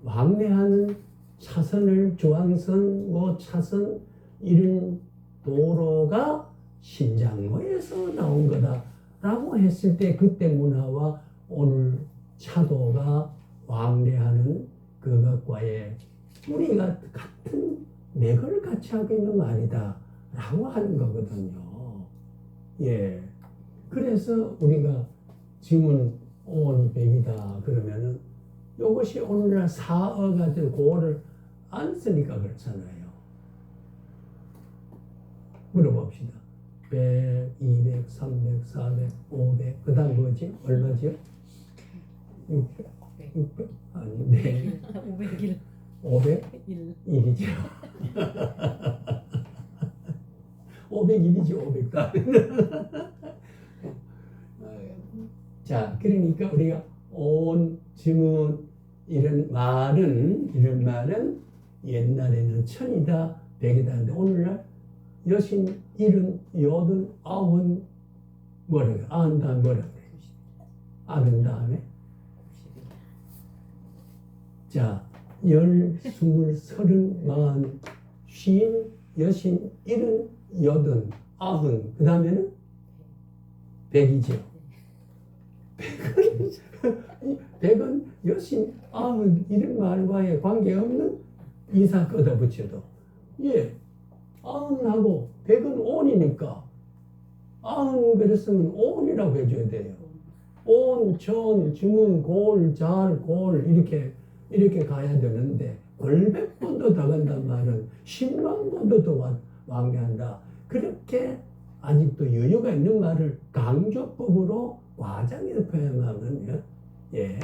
A: 왕래하는 차선을 중앙선, 차선 이런 도로가 신장로에서 나온 거다라고 했을 때 그때 문화와 오늘 차도가 왕래하는 그것과의 우리가 같은 맥을 같이 하고 있는 말이다라고 하는 거거든요. 예. 그래서 우리가 지문 오온이 백이다 그러면은 이것이 오늘날 사어가 된 고어를 안 쓰니까 그렇잖아요. 물어봅시다. 100, 200, 300, 400, 500, 그 다음 뭐지? 얼마지요? 600? 600? 아니, 네.
B: 501.
A: 500?
B: 1.
A: 1이죠. 501이지, 500다. 자, 그러니까 우리가 온, 지문, 이런 말은 옛날에는 천이다, 백이다 하는데 오늘날 여신, 일은, 여든, 아흔, 뭐라고요? 아흔 다음에 뭐라고요? 아흔 다음에? 자, 열, 스물, 서른, 마흔, 쉰, 여신, 일은, 여든, 아흔, 그 다음에는 백이죠. 백은 여신, 아흔, 이런 말과의 관계없는 이사 끄다 붙여도 예, 아흔하고 백은 온이니까 아흔 그랬으면 온이라고 해줘야 돼요. 온, 천, 지문, 골, 잘, 골 이렇게 가야 되는데 골백 번도 더 간단 말은 10만 번도 더 왕래한다. 그렇게 아직도 여유가 있는 말을 강조법으로 과장해서 표현하면 예,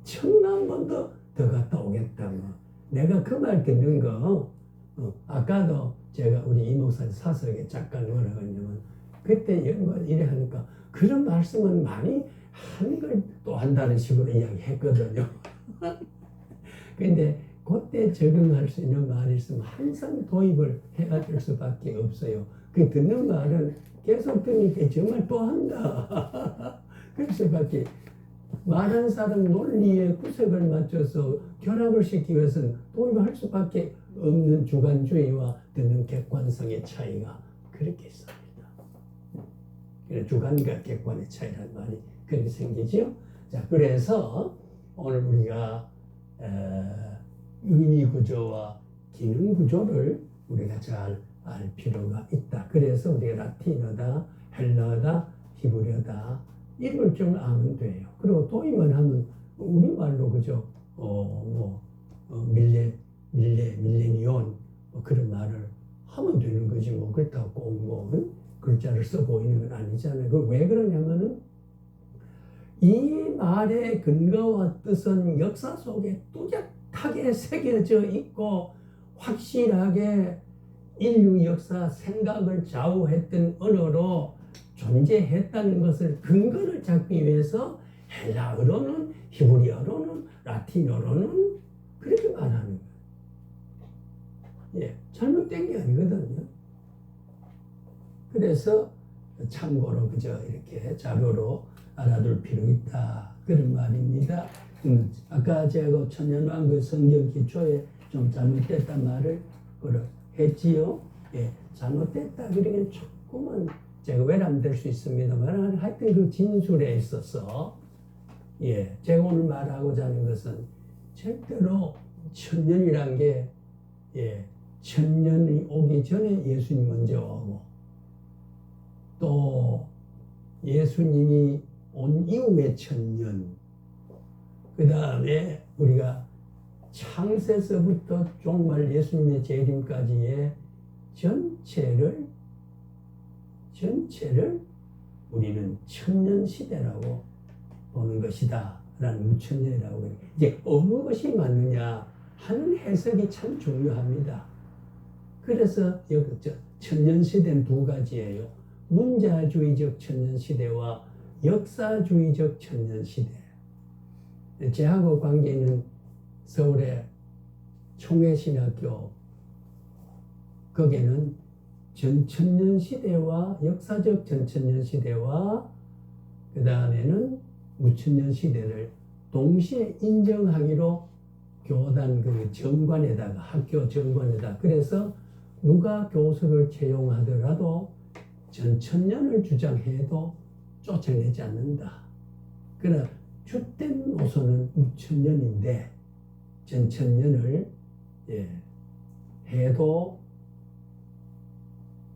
A: 1000만 번도 더 갔다 오겠다. 뭐. 내가 그 말 듣는 거 아까도 제가 우리 이 목사님 사석에 잠깐 뭐라고 했냐면 그때 이래 하니까 그런 말씀은 많이 한 걸 또 한다는 식으로 이야기했거든요. 근데 그때 적응할 수 있는 말이 있으면 항상 도입을 해야 될 수밖에 없어요. 그 듣는 말은 계속 듣니까 정말 또 한다. 그럴 수밖에. 말한 사람 논리의 구색을 맞춰서 결합을 시키기 위해서는 도입할 수밖에 없는 주관주의와 듣는 객관성의 차이가 그렇게 있습니다. 주관과 객관의 차이라는 말이 그렇게 생기죠. 자, 그래서 오늘 우리가 의미 구조와 기능 구조를 우리가 잘 알 필요가 있다. 그래서 우리가 라틴어다, 헬라어다, 히브리어다 이걸 좀 아면 돼요. 그리고 도입만 하면 우리말로 그죠? 밀레니온 그런 말을 하면 되는 거지 뭐 그렇다고 꼭 글자를 써고 있는 건 아니잖아요. 그 왜 그러냐면은 이 말의 근거와 뜻은 역사 속에 뚜렷하게 새겨져 있고 확실하게 인류 역사 생각을 좌우했던 언어로 존재했다는 것을 근거를 잡기 위해서 헬라어로는 히브리어로는 라틴어로는 그렇게 말하는 거예요. 예, 잘못된 게 아니거든요. 그래서 참고로 그저 이렇게 자료로 알아둘 필요 있다 그런 말입니다. 아까 제가 천년왕국 성경 기초에 좀 잘못됐단 말을 그걸 했지요. 예, 잘못됐다 그러면 조금은 제가 외람될 수 있습니다만 하여튼 그 진술에 있어서 예, 제가 오늘 말하고자 하는 것은 절대로 천년이란 게 예, 천년이 오기 전에 예수님 먼저 오고 또 예수님이 온 이후에 천년 그 다음에 우리가 창세서부터 종말 예수님의 재림까지의 전체를 우리는 천년 시대라고 보는 것이다 라는 무천년이라고 해요. 이제 어느 것이 맞느냐 하는 해석이 참 중요합니다. 그래서 여기 천년 시대는 두 가지예요. 문자주의적 천년 시대와 역사주의적 천년 시대. 제하고 관계 있는 서울의 총회신학교 거기는 전천년 시대와 역사적 전천년 시대와 그 다음에는 무천년 시대를 동시에 인정하기로 교단 그 정관에다가 학교 정관에다 그래서 누가 교수를 채용하더라도 전천년을 주장해도 쫓아내지 않는다. 그러나 주된 노선은 무천년인데 전천년을 해도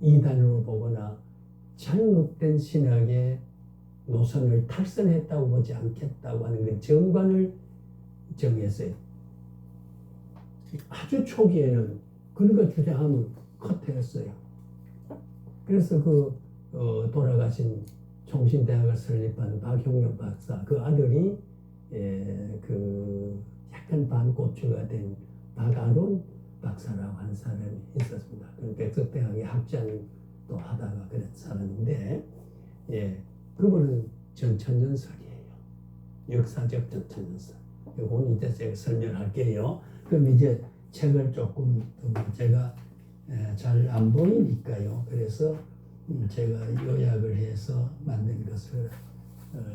A: 이단으로 보거나 잘못된 신학의 노선을 탈선했다고 보지 않겠다고 하는 그 정관을 정했어요. 아주 초기에는 그런 거 주장하면 컷했어요. 그래서 돌아가신 총신대학을 설립한 박형룡 박사 그 아들이 그 약간 반고추가 된 박아론 박사라고 하는 사람이 있었습니다. 백석대학의 학장도 하다가 그런 사람인데 그분은 전천년설이에요. 역사적 전천년설. 이건 이제 제가 설명할게요. 그럼 이제 책을 조금 제가 잘 안 보이니까요. 그래서 제가 요약을 해서 만든 것을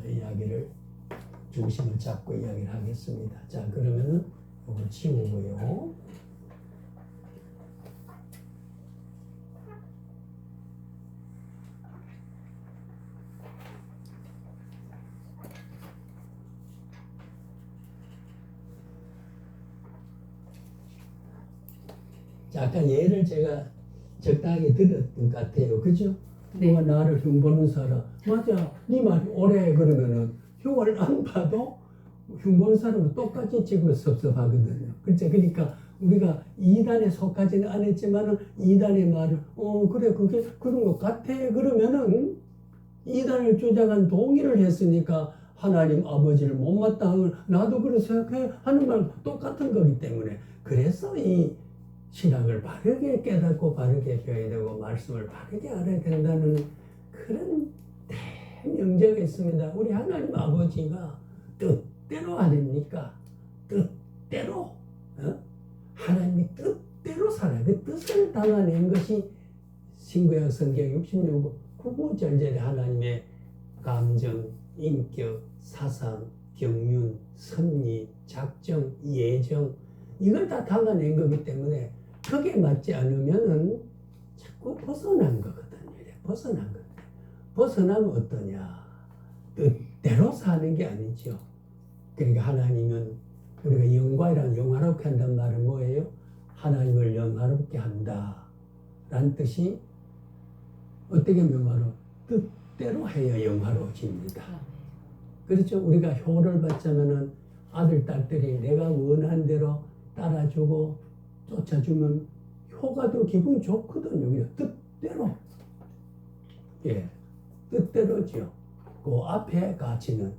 A: 이야기를 중심을 잡고 이야기를 하겠습니다. 자, 그러면은 이걸 지우고요. 자, 아까 예를 제가 적당하게 들었던 것 같아요. 그죠? 누가 나를 흉보는 사람. 맞아. 네 말이 오래 그러면은 흉을 안 봐도 흉보는 사람은 똑같이 지고 섭섭하거든요. 그렇죠? 그러니까 우리가 이단에 속하지는 않았지만은 이단의 말을 그래 그게 그런 것 같아. 그러면은 이단을 주장한 동의를 했으니까 하나님 아버지를 못마땅한 나도 그렇게 생각해 하는 말 똑같은 거기 때문에 그래서 이 신학을 바르게 깨닫고 바르게 배워야 되고 말씀을 바르게 알아야 된다는 그런 대명제가 있습니다. 우리 하나님 아버지가 뜻대로 아닙니까? 뜻대로 하나님이 뜻대로 살아요. 그 뜻을 담아낸 것이 신구약 성경 66구 구구절절의 하나님의 감정, 인격, 사상, 경륜, 섭리, 작정, 예정 이걸 다 담아낸 거기 때문에 거기에 맞지 않으면은 자꾸 벗어난 거거든요. 벗어난 거거든요. 벗어나면 어떠냐? 뜻대로 사는 게 아니죠. 그러니까 하나님은 우리가 영광이란 영화롭게 한다는 말은 뭐예요? 하나님을 영화롭게 한다. 라는 뜻이 어떻게 영화로? 뜻대로 해야 영화로워집니다. 그렇죠? 우리가 효를 받자면은 아들, 딸들이 내가 원한 대로 따라주고 쫓아주면 효가 더 기분이 좋거든요. 그냥 뜻대로. 뜻대로죠. 그 앞에 가치는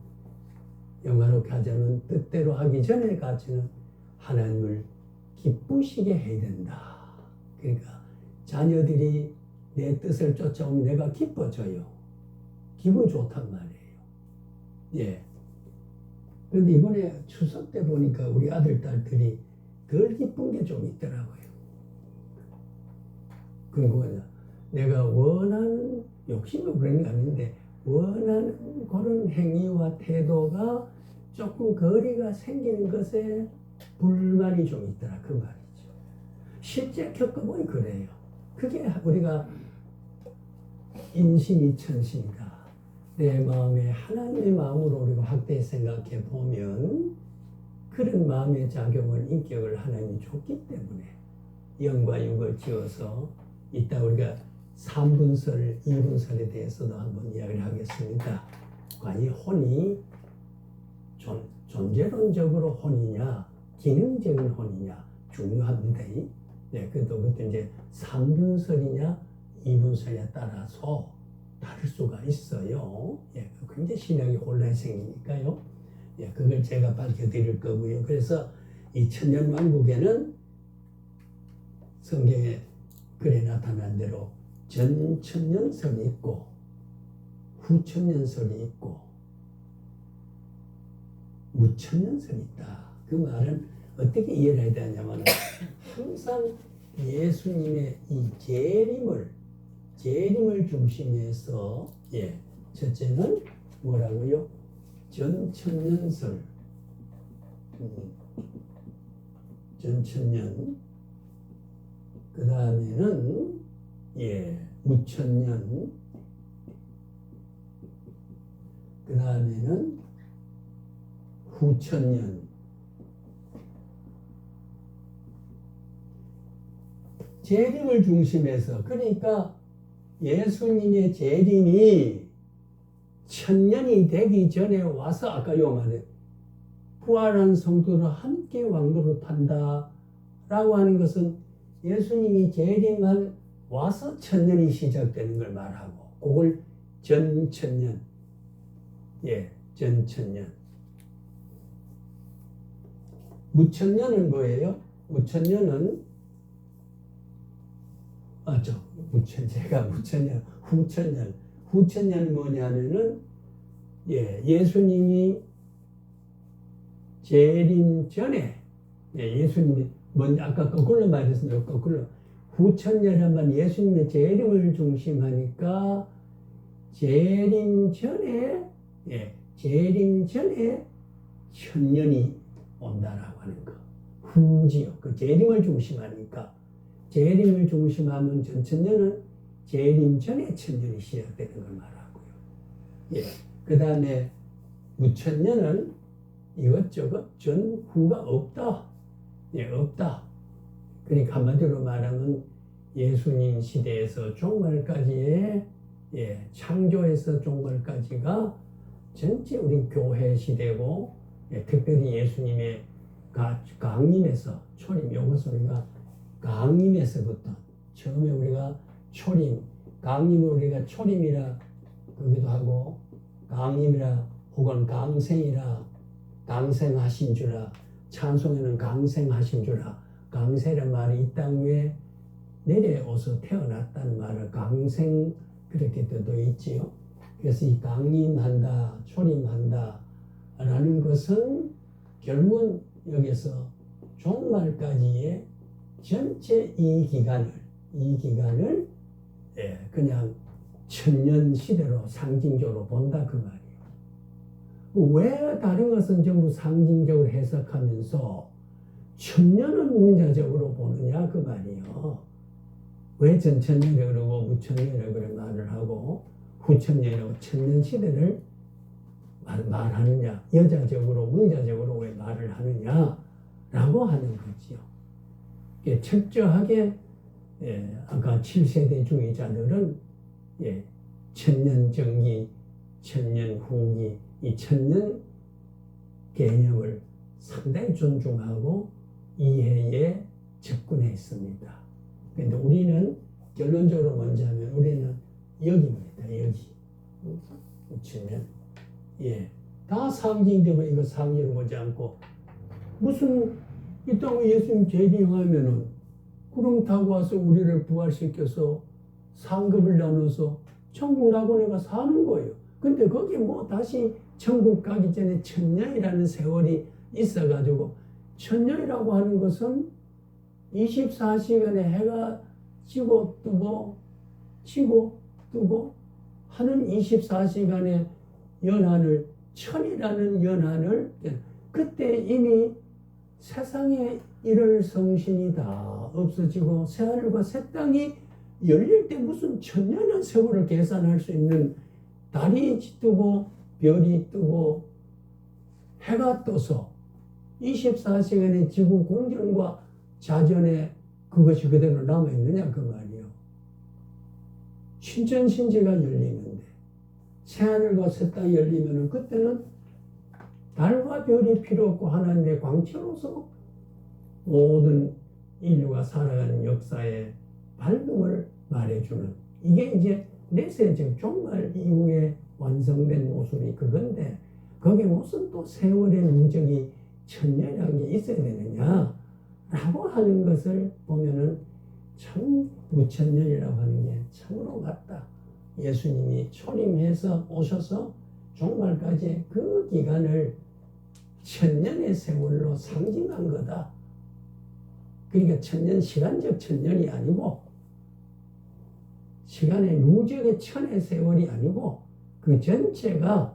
A: 영화롭게 하자면 뜻대로 하기 전에 가치는 하나님을 기쁘시게 해야 된다. 그러니까 자녀들이 내 뜻을 쫓아오면 내가 기뻐져요. 기분 좋단 말이에요. 그런데 이번에 추석 때 보니까 우리 아들, 딸들이 덜 기쁜 게 좀 있더라고요. 그건 뭐냐? 내가 원하는, 욕심을 부리는 게 아닌데, 원하는 그런 행위와 태도가 조금 거리가 생기는 것에 불만이 좀 있더라. 그 말이죠. 실제 겪어보니 그래요. 그게 우리가 인심이 천심이다. 내 마음에 하나님의 마음으로 우리가 확대해 생각해 보면 그런 마음의 작용을 인격을 하나님이 줬기 때문에 영과 육을 지어서 이따 우리가 3분설, 2분설에 대해서도 한번 이야기를 하겠습니다. 과연 혼이 존재론적으로 혼이냐 기능적인 혼이냐 중요합니다. 네, 그것도 이제 3분설이냐 2분설에 따라서 다를 수가 있어요. 예, 굉장히 신앙이 혼란이 생기니까요. 예, 그걸 제가 밝혀드릴 거고요. 그래서 이 천년왕국에는 성경에 글에 나타난 대로 전천년설이 있고 후천년설이 있고 무천년설이 있다. 그 말은 어떻게 이해를 해야 되냐면 항상 예수님의 이 재림을 중심해서 첫째는 뭐라고요? 전천년설 전천년 그 다음에는 무천년 그 다음에는 후천년 재림을 중심해서 그러니까 예수님의 재림이 천년이 되기 전에 와서 아까 요 말에 부활한 성도를 함께 왕노릇 한다 라고 하는 것은 예수님이 재림한 와서 천년이 시작되는 걸 말하고 그걸 전천년 전천년 무천년은 뭐예요? 무천년은 제가 무천년 후천년은 뭐냐면은 예수님이 재림 전에 예수님이 먼저 아까 거꾸로 말했습니다. 거꾸로 후천년 하면 예수님의 재림을 중심하니까 재림 전에 천년이 온다라고 하는 거. 후지요. 그 재림을 중심하니까 재림을 중심하면 전천년은 재림 전에 천년이 시작되는 걸 말하고요. 그 다음에 무천년은 이것저것 전후가 없다. 없다. 그러니까 한마디로 말하면 예수님 시대에서 종말까지의 창조에서 종말까지가 전체 우리 교회 시대고 특별히 예수님의 강림에서 초림 요것을 우리가 강림에서부터 처음에 우리가 초림 강림을 우리가 초림이라 그러기도 하고 강림이라 혹은 강생이라 강생하신 주라 찬송에는 강생하신 주라 강세란 말이 이 땅 위에 내려오서 태어났다는 말을 강생 그렇게 뜻도 있지요. 그래서 이 강림한다 초림한다 라는 것은 결국은 여기서 종말까지의 전체 이 기간을 그냥 천년 시대로 상징적으로 본다 그 말이에요. 왜 다른 것은 전부 상징적으로 해석하면서 천년은 문자적으로 보느냐 그 말이에요. 왜 전천년이라고 그러고 무천년이라고 그래 말을 하고 후천년이라고 천년 시대를 말하느냐 여자적으로 문자적으로 왜 말을 하느냐라고 하는 거지요. 철저하게 아까 7세대 주의자들은 천년 전기, 천년 후기 이 천년 개념을 상당히 존중하고 이해에 접근했습니다. 그런데 우리는 결론적으로 먼저 하면 우리는 여기입니다. 여기. 천년. 다 상징되면 이거 상징을 보지 않고 무슨 이 땅에 예수님 재림하면은 구름 타고 와서 우리를 부활시켜서 상급을 나눠서 천국 낙원에가 사는 거예요. 근데 거기 뭐 다시 천국 가기 전에 천년이라는 세월이 있어가지고 천년이라고 하는 것은 24시간에 해가 지고 뜨고 하는 세상에 이럴 성신이 다 없어지고 새하늘과 새 땅이 열릴 때 무슨 천년의 세월을 계산할 수 있는 달이 뜨고 별이 뜨고 해가 떠서 24시간의 지구 공전과 자전에 그것이 그대로 남아있느냐 그 말이요. 신천신지가 열리는데 새하늘과 새 땅이 열리면 그때는 달과 별이 필요 없고 하나님의 광채로서 모든 인류가 살아가는 역사의 밝음을 말해주는, 이게 이제 내세적 종말 이후에 완성된 모습이 그건데, 거기에 무슨 또 세월의 누적이 천년이라는 게 있어야 되느냐 라고 하는 것을 보면은 참 무천년이라고 하는 게 참으로 맞다. 예수님이 초림해서 오셔서 종말까지 그 기간을 천년의 세월로 상징한 거다. 그러니까 천년, 시간적 천년이 아니고 시간의 누적의 천의 세월이 아니고 그 전체가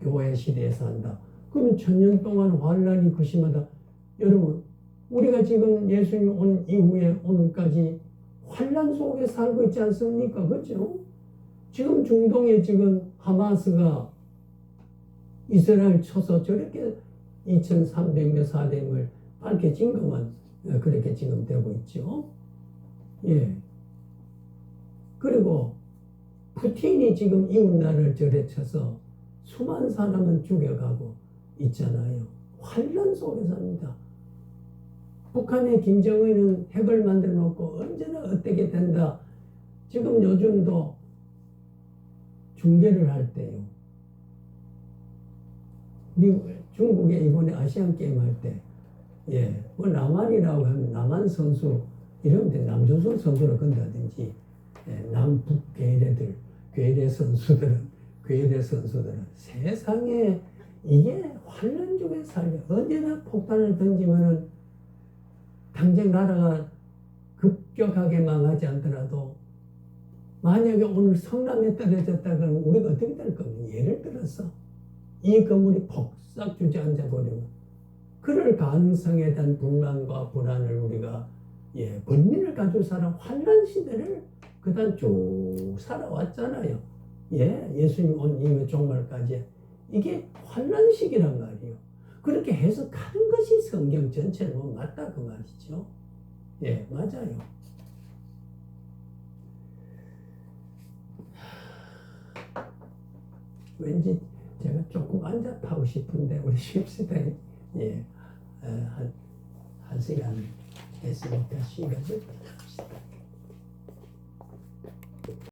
A: 교회 시대에서 한다. 그러면 천년 동안 환란이 그 심하다. 여러분, 우리가 지금 예수님 온 이후에 오늘까지 환란 속에 살고 있지 않습니까? 그렇죠? 지금 중동에 지금 하마스가 이스라엘 쳐서 저렇게 2300몇 사대임을 밝혀진 것만 그렇게 지금 되고 있죠. 예. 그리고 푸틴이 지금 이웃나라를 절에 쳐서 수많은 사람은 죽여가고 있잖아요. 환란 속에 삽니다. 북한의 김정은은 핵을 만들어 놓고 언제나 어떻게 된다. 지금 요즘도 중계를 할 때요. 중국에 이번에 아시안 게임 할 때, 예, 뭐 남한이라고 하면 남한 선수 이러면 돼. 남조선 선수를 건다든지, 예, 남북 괴뢰 선수들은 세상에 이게 환란 중에 살려. 언제나 폭탄을 던지면은 당장 나라가 급격하게 망하지 않더라도 만약에 오늘 성남에 떨어졌다 그러면 우리가 어떻게 될 겁니까? 예를 들어서 이 건물이 폭삭 주저앉아 버리면 그럴 가능성에 대한 불만과 불안을 우리가 번민을 가지고 살아 환란 시대를 그다음 쭉 살아왔잖아요. 예, 예수님 온 이후에 종말까지 이게 환란 시기란 말이에요. 그렇게 해석하는 것이 성경 전체로 맞다 그 말이죠. 예, 맞아요. 왠지 제가 조금 앉아 타고 싶은데 우리 쉽시다. 예, 한 시간 했으니까 쉬겠습니다.